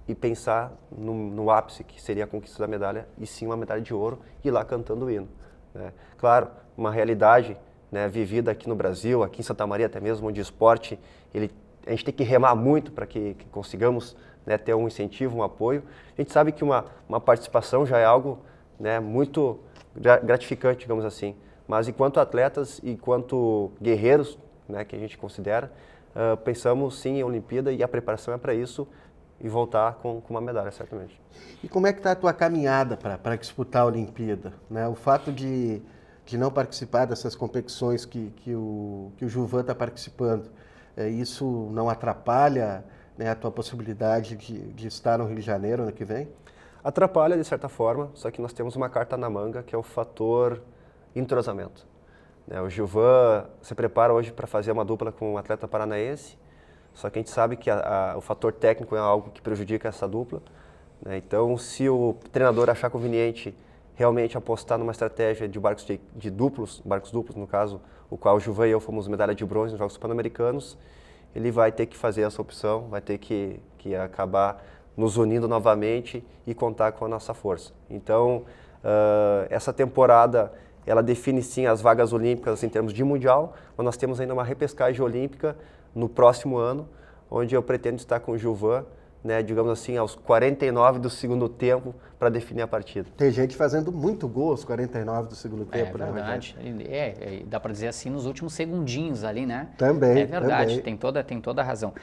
e pensar no ápice, que seria a conquista da medalha, e sim uma medalha de ouro, e ir lá cantando o hino, né? Claro, uma realidade, né, vivida aqui no Brasil, aqui em Santa Maria até mesmo, onde o esporte, a gente tem que remar muito para que consigamos, né, ter um incentivo, um apoio. A gente sabe que uma participação já é algo, né, muito gratificante, digamos assim, mas enquanto atletas, enquanto guerreiros, né, que a gente considera, pensamos sim em Olimpíada, e a preparação é para isso, e voltar com uma medalha, certamente. E como é que está a tua caminhada para disputar a Olimpíada, né? O fato de não participar dessas competições que o Gilvan está participando, isso não atrapalha, né, a tua possibilidade de estar no Rio de Janeiro ano que vem? Atrapalha de certa forma, só que nós temos uma carta na manga, que é o fator entrosamento. O Gilvan se prepara hoje para fazer uma dupla com um atleta paranaense, só que a gente sabe que o fator técnico é algo que prejudica essa dupla, né? Então, se o treinador achar conveniente realmente apostar numa estratégia de barcos duplos, no caso, o qual o Gilvan e eu fomos medalha de bronze nos Jogos Pan-Americanos, ele vai ter que fazer essa opção, vai ter que acabar nos unindo novamente e contar com a nossa força. Então, essa temporada, ela define sim as vagas olímpicas em termos de mundial, mas nós temos ainda uma repescagem olímpica no próximo ano, onde eu pretendo estar com o Gilvan, né, digamos assim, aos 49 do segundo tempo, para definir a partida. Tem gente fazendo muito gol aos 49 do segundo tempo, né? É verdade. Dá para dizer assim, nos últimos segundinhos ali, né? Também. É verdade, também. Tem toda a razão.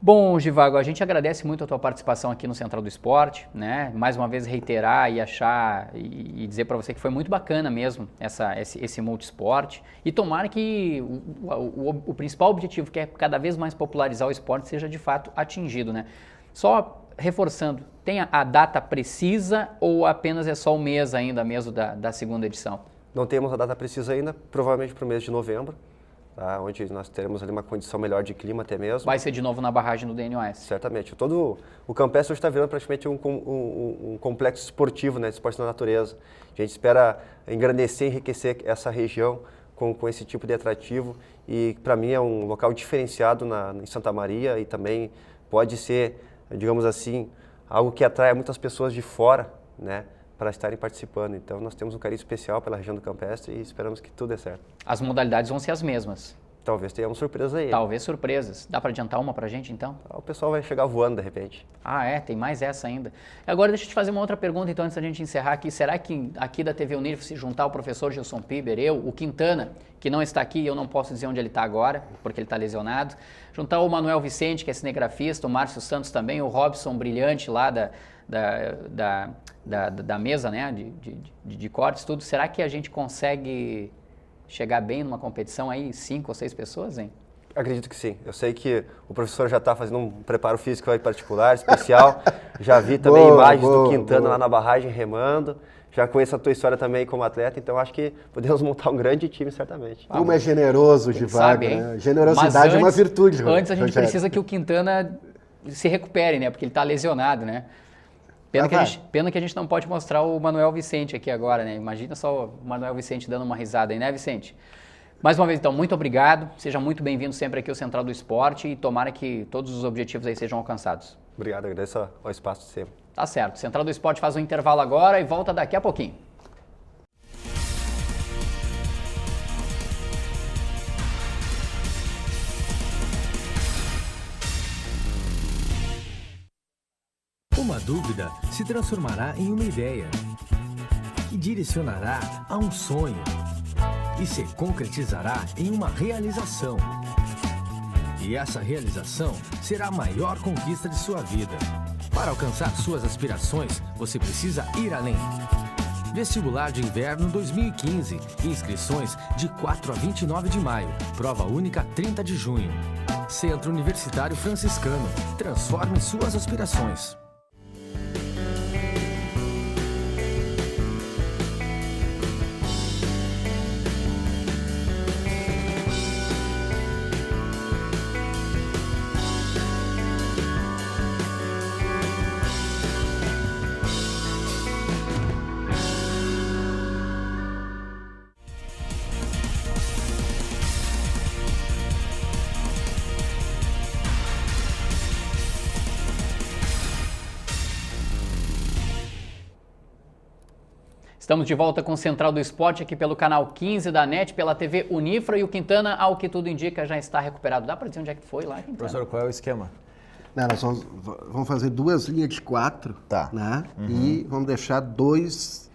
Bom, Givago, a gente agradece muito a tua participação aqui no Central do Esporte, né? Mais uma vez reiterar e achar e dizer para você que foi muito bacana mesmo esse multisport, e tomara que o principal objetivo, que é cada vez mais popularizar o esporte, seja de fato atingido, né? Só reforçando, tem a data precisa ou apenas é só o mês ainda mesmo da segunda edição? Não temos a data precisa ainda, provavelmente para o mês de novembro. Tá, onde nós teremos ali uma condição melhor de clima até mesmo. Vai ser de novo na barragem do DNOS? Certamente. Todo o campestre hoje está virando praticamente um complexo esportivo, né, de esporte na natureza. A gente espera engrandecer e enriquecer essa região com esse tipo de atrativo, e para mim é um local diferenciado em Santa Maria, e também pode ser, digamos assim, algo que atrai muitas pessoas de fora, né, para estarem participando. Então nós temos um carinho especial pela região do Campestre e esperamos que tudo dê certo. As modalidades vão ser as mesmas? Talvez tenhamos surpresas aí. Talvez surpresas. Dá para adiantar uma pra gente então? O pessoal vai chegar voando de repente. Ah, tem mais essa ainda. Agora deixa eu te fazer uma outra pergunta então, antes da gente encerrar aqui. Será que aqui da TV Unir, se juntar o professor Gilson Piber, o Quintana, que não está aqui, eu não posso dizer onde ele está agora, porque ele está lesionado, juntar o Manuel Vicente, que é cinegrafista, o Márcio Santos também, o Robson Brilhante lá da mesa, né, de cortes, tudo, será que a gente consegue chegar bem numa competição aí, 5 ou 6 pessoas, hein? Acredito que sim. Eu sei que o professor já está fazendo um preparo físico aí particular, especial. Já vi também imagens do Quintana lá na barragem remando. Já conheço a tua história também como atleta, então acho que podemos montar um grande time, certamente. Como é generoso, Givago, né? Generosidade é uma virtude. Antes a gente precisa que o Quintana se recupere, né? Porque ele está lesionado, né? Pena que a gente não pode mostrar o Manuel Vicente aqui agora, né? Imagina só o Manuel Vicente dando uma risada aí, né, Vicente? Mais uma vez, então, muito obrigado. Seja muito bem-vindo sempre aqui ao Central do Esporte, e tomara que todos os objetivos aí sejam alcançados. Obrigado, agradeço ao espaço de sempre. Tá certo. Central do Esporte faz um intervalo agora e volta daqui a pouquinho. Uma dúvida se transformará em uma ideia, que direcionará a um sonho e se concretizará em uma realização. E essa realização será a maior conquista de sua vida. Para alcançar suas aspirações, você precisa ir além. Vestibular de Inverno 2015. Inscrições de 4 a 29 de maio. Prova única 30 de junho. Centro Universitário Franciscano. Transforme suas aspirações. Estamos de volta com o Central do Esporte aqui pelo canal 15 da NET, pela TV Unifra, e o Quintana, ao que tudo indica, já está recuperado. Dá para dizer onde é que foi lá, Quintana? Professor, qual é o esquema? Não, nós vamos fazer 2 linhas de 4, Tá. né? E vamos deixar dois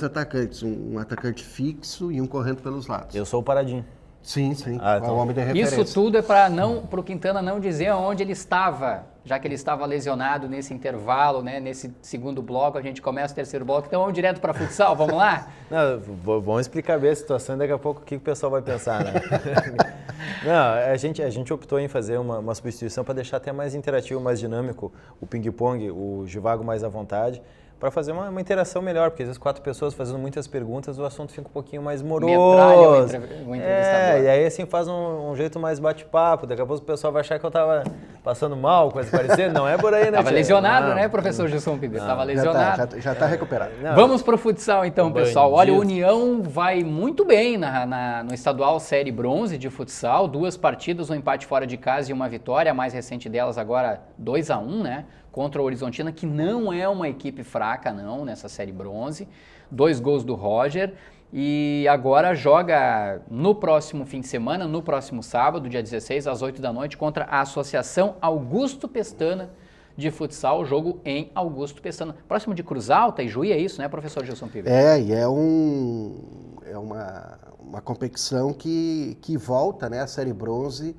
atacantes, um atacante fixo e um correndo pelos lados. Eu sou o paradinho. Sim. Ah, É então. o homem de referência. Isso tudo é para o Quintana não dizer onde ele estava, já que ele estava lesionado nesse intervalo, né? Nesse segundo bloco, a gente começa o terceiro bloco, então vamos direto para futsal, vamos lá? Não, vamos explicar bem a situação e daqui a pouco o que o pessoal vai pensar, né? Não, a gente optou em fazer uma substituição para deixar até mais interativo, mais dinâmico o ping-pong, o Givago mais à vontade, para fazer uma interação melhor, porque às vezes 4 pessoas fazendo muitas perguntas, o assunto fica um pouquinho mais moroso. Metralha o entrevistador. E aí assim faz um jeito mais bate-papo, daqui a pouco o pessoal vai achar que eu tava passando mal, coisa parecida, não é por aí, né? Estava tia? lesionado, Não. né, professor Gilson Piber? Estava lesionado. Já está recuperado. Não. Vamos para o futsal então, Bandido. pessoal. Olha, o União vai muito bem no estadual Série Bronze de futsal. 2 partidas, um empate fora de casa e uma vitória. A mais recente delas agora 2-1, né? Contra o Horizontina, que não é uma equipe fraca, não, nessa Série Bronze. 2 gols do Roger. E agora joga no próximo fim de semana, no próximo sábado, dia 16, às 8 da noite, contra a Associação Augusto Pestana de futsal, jogo em Augusto Pestana. Próximo de Cruz Alta e Juí, é isso, né, professor Gilson Piber? E é uma competição que volta, né, a Série Bronze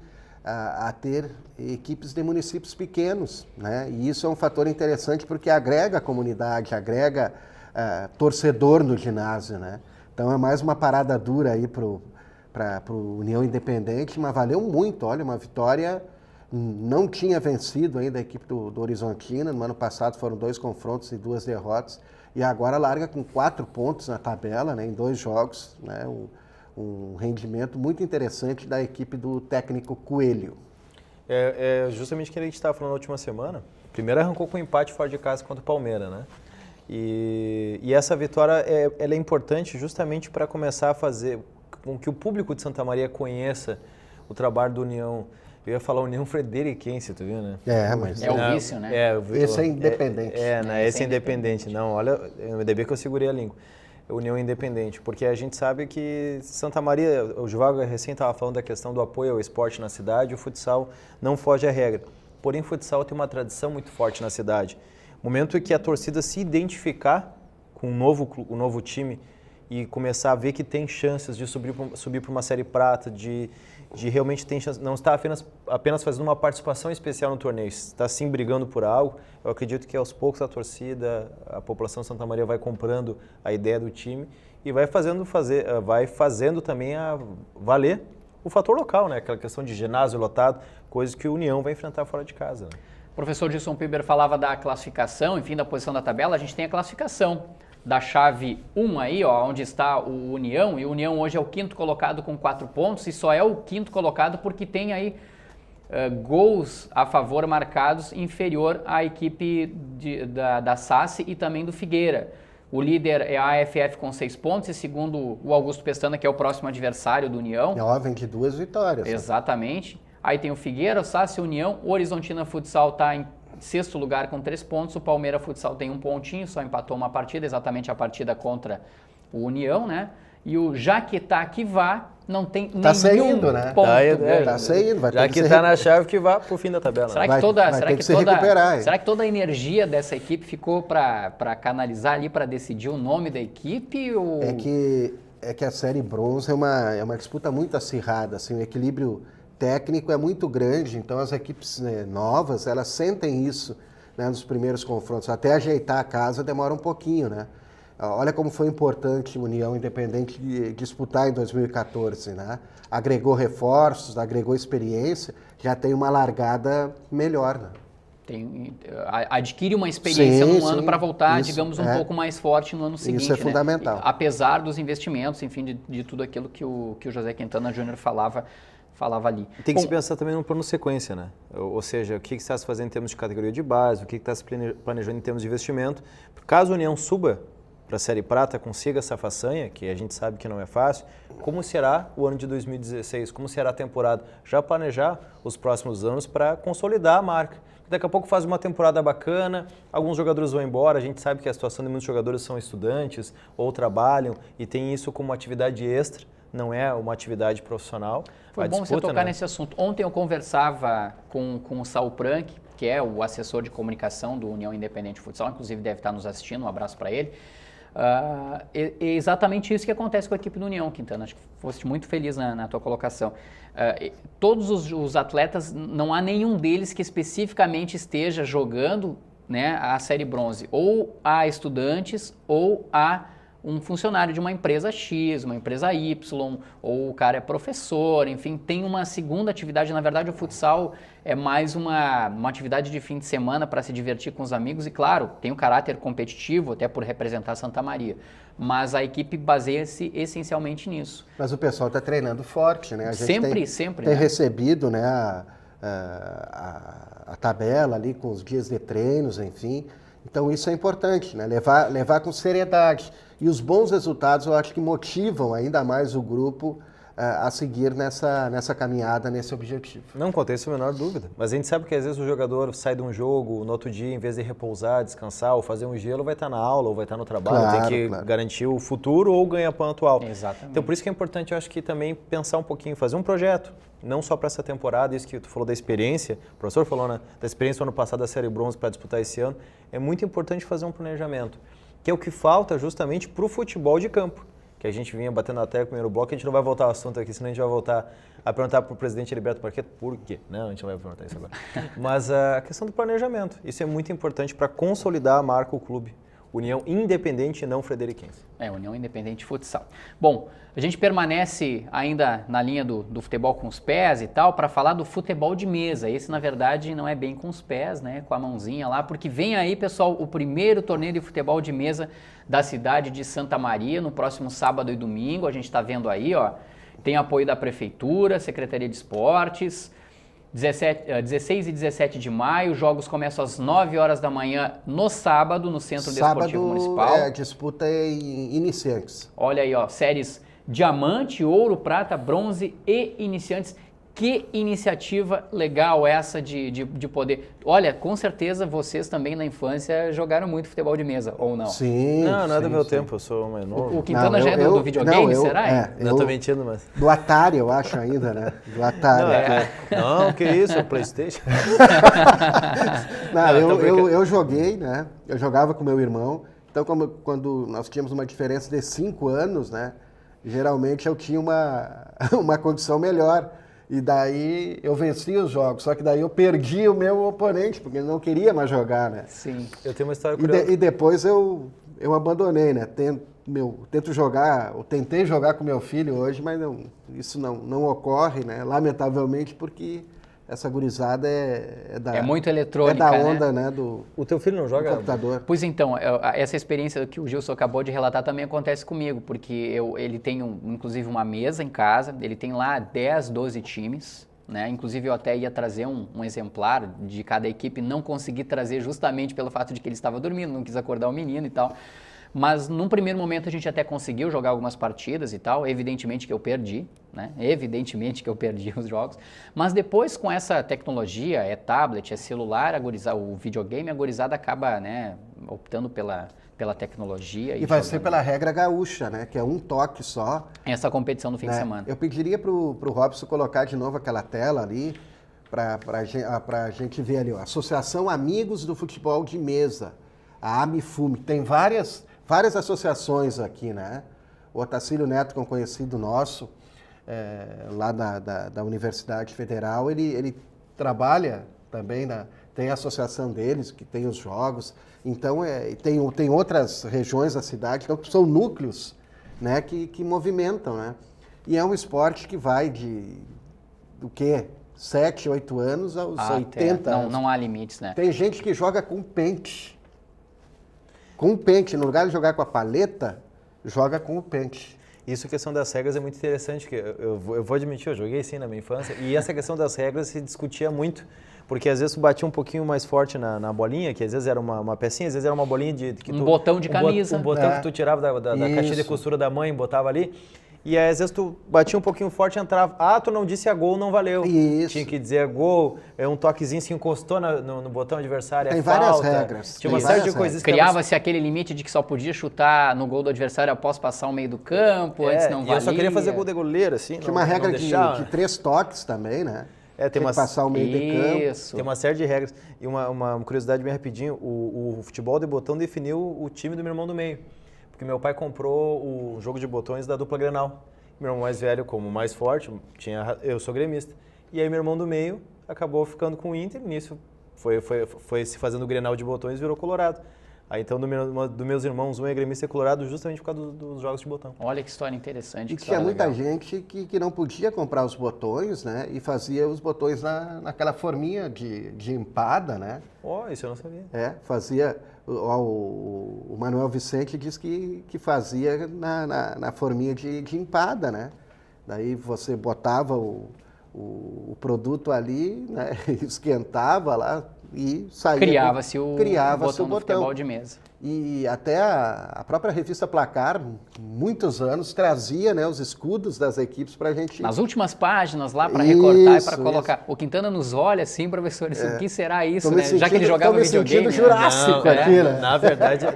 a ter equipes de municípios pequenos, né? E isso é um fator interessante porque agrega a comunidade, agrega torcedor no ginásio, né? Então é mais uma parada dura aí para o União Independente, mas valeu muito. Olha, uma vitória, não tinha vencido ainda a equipe do Horizontina. No ano passado foram 2 confrontos e 2 derrotas. E agora larga com 4 pontos na tabela, né, em 2 jogos, né? Um rendimento muito interessante da equipe do técnico Coelho. É justamente o que a gente estava falando na última semana. Primeiro arrancou com um empate fora de casa contra o Palmeiras, né? E essa vitória ela é importante justamente para começar a fazer com que o público de Santa Maria conheça o trabalho do União. Eu ia falar União Frederiquense, tu viu, né? Mas... É o vício, né? Esse é independente. Esse é independente. Não, olha, ainda bem que eu segurei a língua. União Independente, porque a gente sabe que Santa Maria, o Givago recém estava falando da questão do apoio ao esporte na cidade, o futsal não foge à regra. Porém, o futsal tem uma tradição muito forte na cidade. O momento em que a torcida se identificar com um novo time e começar a ver que tem chances de subir para uma série prata, de realmente ter chance, não está apenas fazendo uma participação especial no torneio, está sim brigando por algo. Eu acredito que aos poucos a torcida, a população de Santa Maria vai comprando a ideia do time e vai fazendo também a valer o fator local, né? Aquela questão de ginásio lotado, coisa que o União vai enfrentar fora de casa. Né? O professor Gilson Piber falava da classificação, enfim, da posição da tabela. A gente tem a classificação da chave 1 aí, ó, onde está o União, e o União hoje é o 5º colocado com 4 pontos, e só é o 5º colocado porque tem aí gols a favor marcados inferior à equipe da SASSI e também do Figueira. O líder é a AFF com 6 pontos e segundo o Augusto Pestana, que é o próximo adversário do União. Vem de 2 vitórias. Exatamente. Aí tem o Figueira, o SASSI, o União, o Horizontina Futsal está em 6º lugar com 3 pontos, o Palmeiras Futsal tem 1 pontinho, só empatou uma partida, exatamente a partida contra o União, né? E o Jaquetá-Quivá não tem nenhum saindo, né? ponto. Tá saindo, vai ter Já que que está na chave que vá pro fim da tabela. Será que toda a energia dessa equipe ficou para canalizar ali, para decidir o nome da equipe? Ou... É que a Série Bronze é uma disputa muito acirrada, assim, o equilíbrio técnico é muito grande, então as equipes novas, elas sentem isso, né, nos primeiros confrontos. Até ajeitar a casa demora um pouquinho, né? Olha como foi importante a União Independente disputar em 2014, né? Agregou reforços, agregou experiência, já tem uma largada melhor, né? Adquire uma experiência num ano para voltar, isso, digamos, um pouco mais forte no ano seguinte. Isso é fundamental. Apesar dos investimentos, enfim, de tudo aquilo que o José Quintana Júnior falava ali. Tem que se pensar também no plano sequência, né? Ou seja, o que está se fazendo em termos de categoria de base, o que está se planejando em termos de investimento. Caso a União suba para a Série Prata, consiga essa façanha, que a gente sabe que não é fácil, como será o ano de 2016, como será a temporada? Já planejar os próximos anos para consolidar a marca. daqui a pouco faz uma temporada bacana, alguns jogadores vão embora, a gente sabe que a situação de muitos jogadores são estudantes ou trabalham e tem isso como atividade extra, não é uma atividade profissional. Foi bom você tocar nesse assunto. Ontem eu conversava com o Saul Prank, que é o assessor de comunicação do União Independente de Futsal, inclusive deve estar nos assistindo, um abraço para ele. É exatamente isso que acontece com a equipe do União, Quintana. Acho que foste muito feliz na tua colocação. Todos os atletas, não há nenhum deles que especificamente esteja jogando, né, a Série Bronze. Ou há estudantes, ou há um funcionário de uma empresa X, uma empresa Y, ou o cara é professor, enfim, tem uma segunda atividade. Na verdade, o futsal é mais uma atividade de fim de semana para se divertir com os amigos e, claro, tem um caráter competitivo, até por representar Santa Maria, mas a equipe baseia-se essencialmente nisso. Mas o pessoal está treinando forte, né? A gente sempre, tem né? recebido, né, a tabela ali com os dias de treinos, enfim. Então isso é importante, né? Levar com seriedade. E os bons resultados eu acho que motivam ainda mais o grupo a seguir nessa caminhada, nesse objetivo. Não contém a menor dúvida. Mas a gente sabe que às vezes o jogador sai de um jogo, no outro dia, em vez de repousar, descansar ou fazer um gelo, vai estar na aula ou vai estar no trabalho. Tem que garantir o futuro ou ganhar pão atual. Exatamente. Então por isso que é importante, eu acho que também pensar um pouquinho, fazer um projeto. Não só para essa temporada, isso que tu falou da experiência, o professor falou, né, da experiência do ano passado da Série Bronze para disputar esse ano, é muito importante fazer um planejamento, que é o que falta justamente para o futebol de campo, que a gente vinha batendo na tecla no primeiro bloco, a gente não vai voltar ao assunto aqui, senão a gente vai voltar a perguntar para o presidente Heriberto Marqueto por quê. Não, a gente não vai perguntar isso agora. Mas a questão do planejamento, isso é muito importante para consolidar a marca, o clube. União Independente e não Frederiquense. União Independente de Futsal. Bom, a gente permanece ainda na linha do futebol com os pés e tal, para falar do futebol de mesa. Esse, na verdade, não é bem com os pés, né? Com a mãozinha lá, porque vem aí, pessoal, o primeiro torneio de futebol de mesa da cidade de Santa Maria, no próximo sábado e domingo. A gente está vendo aí, ó, tem apoio da Prefeitura, Secretaria de Esportes. 16 e 17 de maio, jogos começam às 9 horas da manhã no sábado, no Centro Desportivo Municipal. A disputa é iniciantes. Olha aí, ó, séries Diamante, Ouro, Prata, Bronze e Iniciantes. Que iniciativa legal essa de poder... Olha, com certeza vocês também na infância jogaram muito futebol de mesa, ou não? Sim. Não é do meu tempo, eu sou mais novo. O Quintana já é do videogame, será? Não, tô mentindo, mas... Do Atari, eu acho ainda, né? Do Atari. Não, que isso, o PlayStation. Eu joguei, né? Eu jogava com meu irmão. Então, quando nós tínhamos uma diferença de 5 anos, né? Geralmente eu tinha uma condição melhor. E daí eu vencia os jogos, só que daí eu perdi o meu oponente, porque ele não queria mais jogar, né? Sim. Eu tenho uma história curiosa. E depois eu abandonei, né? Tentei jogar com meu filho hoje, mas isso não ocorre, né? Lamentavelmente, porque essa gurizada é muito eletrônica, é da onda, né? O teu filho não joga? Computador. Pois então, essa experiência que o Gilson acabou de relatar também acontece comigo, porque ele tem inclusive uma mesa em casa, ele tem lá 10, 12 times, né? Inclusive eu até ia trazer um exemplar de cada equipe, não consegui trazer justamente pelo fato de que ele estava dormindo, não quis acordar o menino e tal. Mas num primeiro momento a gente até conseguiu jogar algumas partidas e tal, evidentemente que eu perdi, né? Evidentemente que eu perdi os jogos, mas depois com essa tecnologia, é tablet, é celular, o videogame, a gurizada acaba, né, optando pela tecnologia. E vai ser pela regra gaúcha, né? Que é um toque só. Essa competição no fim de semana. Eu pediria pro Robson colocar de novo aquela tela ali, para a gente ver ali, ó, Associação Amigos do Futebol de Mesa, a AMIFUME. Tem várias associações aqui, né? O Otacílio Neto, que é um conhecido nosso, lá da Universidade Federal, ele trabalha também, tem a associação deles, que tem os jogos, então tem outras regiões da cidade, então são núcleos, né, que movimentam, né? E é um esporte que vai do quê? 7, 8 anos aos 80 anos. Não há limites, né? Tem gente que joga com pente. Com o pente, no lugar de jogar com a paleta, joga com o pente. Isso, a questão das regras é muito interessante, que eu vou admitir, eu joguei sim na minha infância, e essa questão das regras se discutia muito, porque às vezes tu batia um pouquinho mais forte na bolinha, que às vezes era uma pecinha, às vezes era uma bolinha botão de camisa. Um botão que tu tirava da caixinha de costura da mãe e botava ali, E aí, às vezes tu batia um pouquinho forte e entrava. Ah, tu não disse a gol, não valeu. Isso. Tinha que dizer gol, um toquezinho se encostou no botão adversário, Tem é várias falta. regras. Tinha uma Tem série de várias coisas. Criava-se aquele limite de que só podia chutar no gol do adversário após passar o meio do campo, antes não valia. E eu só queria fazer gol de goleiro, assim. Tinha uma regra de 3 toques também, né? Tem que passar o meio de campo. Tem uma série de regras. E uma curiosidade bem rapidinho, o futebol de botão definiu o time do meu irmão do meio. Porque meu pai comprou o jogo de botões da dupla Grenal. Meu irmão mais velho, como mais forte, eu sou gremista. E aí meu irmão do meio acabou ficando com o Inter, nisso foi se fazendo o Grenal de botões e virou colorado. Aí então, dos meus irmãos, um é gremista e colorado justamente por causa dos jogos de botão. Olha que história interessante. E tinha muita gente que não podia comprar os botões, né? E fazia os botões naquela forminha de empada, né? Isso eu não sabia. Fazia... O Manuel Vicente diz que fazia na forminha de empada, né? Daí você botava o produto ali, né? Esquentava lá e saía. Criava-se o botão do futebol de mesa. E até a própria revista Placar, muitos anos, trazia, né, os escudos das equipes para a gente... Nas últimas páginas lá, para recortar e para colocar. O Quintana nos olha assim, professor, o que será isso, né? Já que ele jogava videogame. Jurássico aqui, né?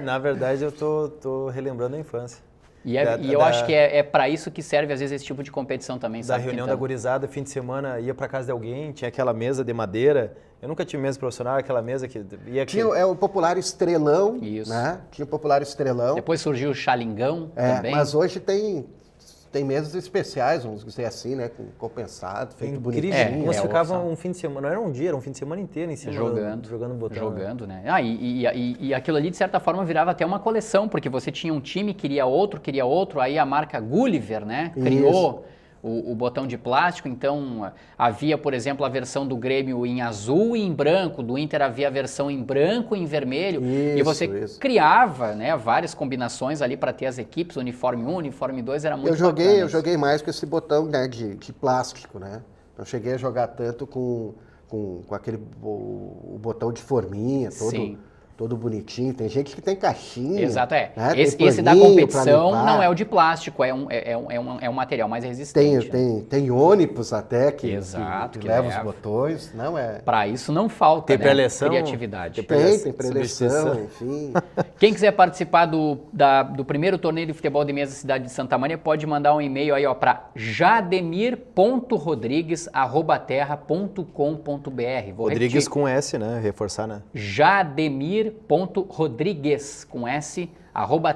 Na verdade, eu tô relembrando a infância. E eu acho que é para isso que serve, às vezes, esse tipo de competição também, sabe? Da reunião da gurizada, fim de semana, ia para casa de alguém, tinha aquela mesa de madeira. Eu nunca tive mesa profissional, aquela mesa que ia... Tinha o popular estrelão, né? Tinha o popular estrelão. Depois surgiu o xalingão também. Mas hoje tem mesas especiais, vamos dizer assim, né? Com compensado, feito bonitinho. Nós ficávamos um fim de semana, não era um dia, era um fim de semana inteiro em cima jogando botão. Jogando, né? E aquilo ali, de certa forma, virava até uma coleção, porque você tinha um time, queria outro, aí a marca Gulliver, né? Criou o botão de plástico, então havia, por exemplo, a versão do Grêmio em azul e em branco, do Inter havia a versão em branco e em vermelho, e você criava, né, várias combinações ali para ter as equipes, uniforme 1, uniforme 2, era muito bacana. Eu joguei mais com esse botão, né, de plástico, né? Não cheguei a jogar tanto com aquele o botão de forminha, todo bonitinho. Tem gente que tem caixinha. Exato, né? Esse da competição não é o de plástico, é um material mais resistente. Tem ônibus até que leva os botões. Não é. Para isso não falta, tem pré-eleição, criatividade. Tem pré-eleição, enfim. Quem quiser participar do primeiro torneio de futebol de mesa da cidade de Santa Maria, pode mandar um e-mail aí para jademir.rodrigues@terra.com.br. Rodrigues com S, né? Reforçar, né? jademir.rodrigues com S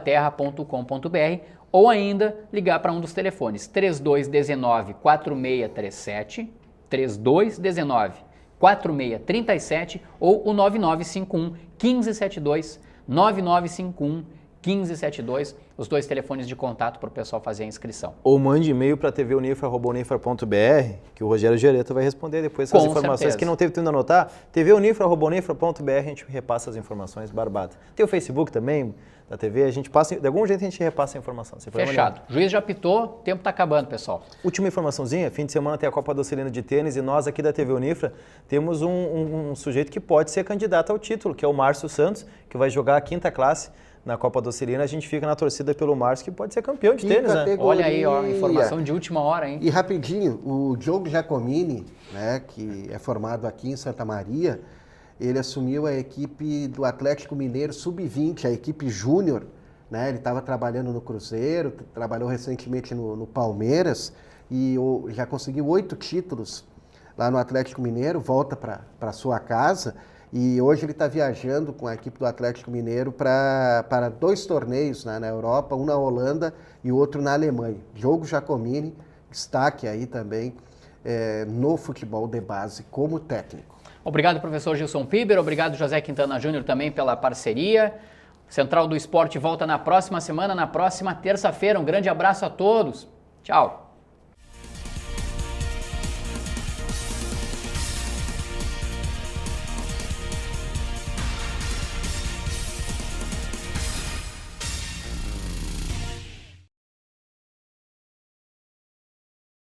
@terra.com.br, ou ainda ligar para um dos telefones 3219-4637, 3219-4637 ou o 9951-1572, 9951-1572, os dois telefones de contato para o pessoal fazer a inscrição. Ou mande e-mail para tvunifra@unifra.br, que o Rogério Gereta vai responder depois essas informações. Que não teve tempo de anotar, tvunifra@unifra.br, a gente repassa as informações, barbada. Tem o Facebook também da TV, a gente passa, de algum jeito a gente repassa a informação. Fechado. O juiz já apitou, o tempo está acabando, pessoal. Última informaçãozinha, fim de semana tem a Copa do Cilindro de Tênis e nós aqui da TV Unifra temos um sujeito que pode ser candidato ao título, que é o Márcio Santos, que vai jogar a 5ª classe na Copa do Cilindro. A gente fica na torcida pelo Márcio, que pode ser campeão de tênis, né? Olha aí, informação de última hora, hein? E rapidinho, o Diogo Giacomini, né, que é formado aqui em Santa Maria, ele assumiu a equipe do Atlético Mineiro Sub-20, a equipe júnior, né? Ele estava trabalhando no Cruzeiro, trabalhou recentemente no Palmeiras e já conseguiu 8 títulos lá no Atlético Mineiro, volta para sua casa. E hoje ele está viajando com a equipe do Atlético Mineiro para 2 torneios, né, na Europa, um na Holanda e outro na Alemanha. Diogo Giacomini, destaque aí também no futebol de base como técnico. Obrigado, professor Gilson Piber. Obrigado, José Quintana Júnior, também pela parceria. Central do Esporte volta na próxima semana, na próxima terça-feira. Um grande abraço a todos. Tchau.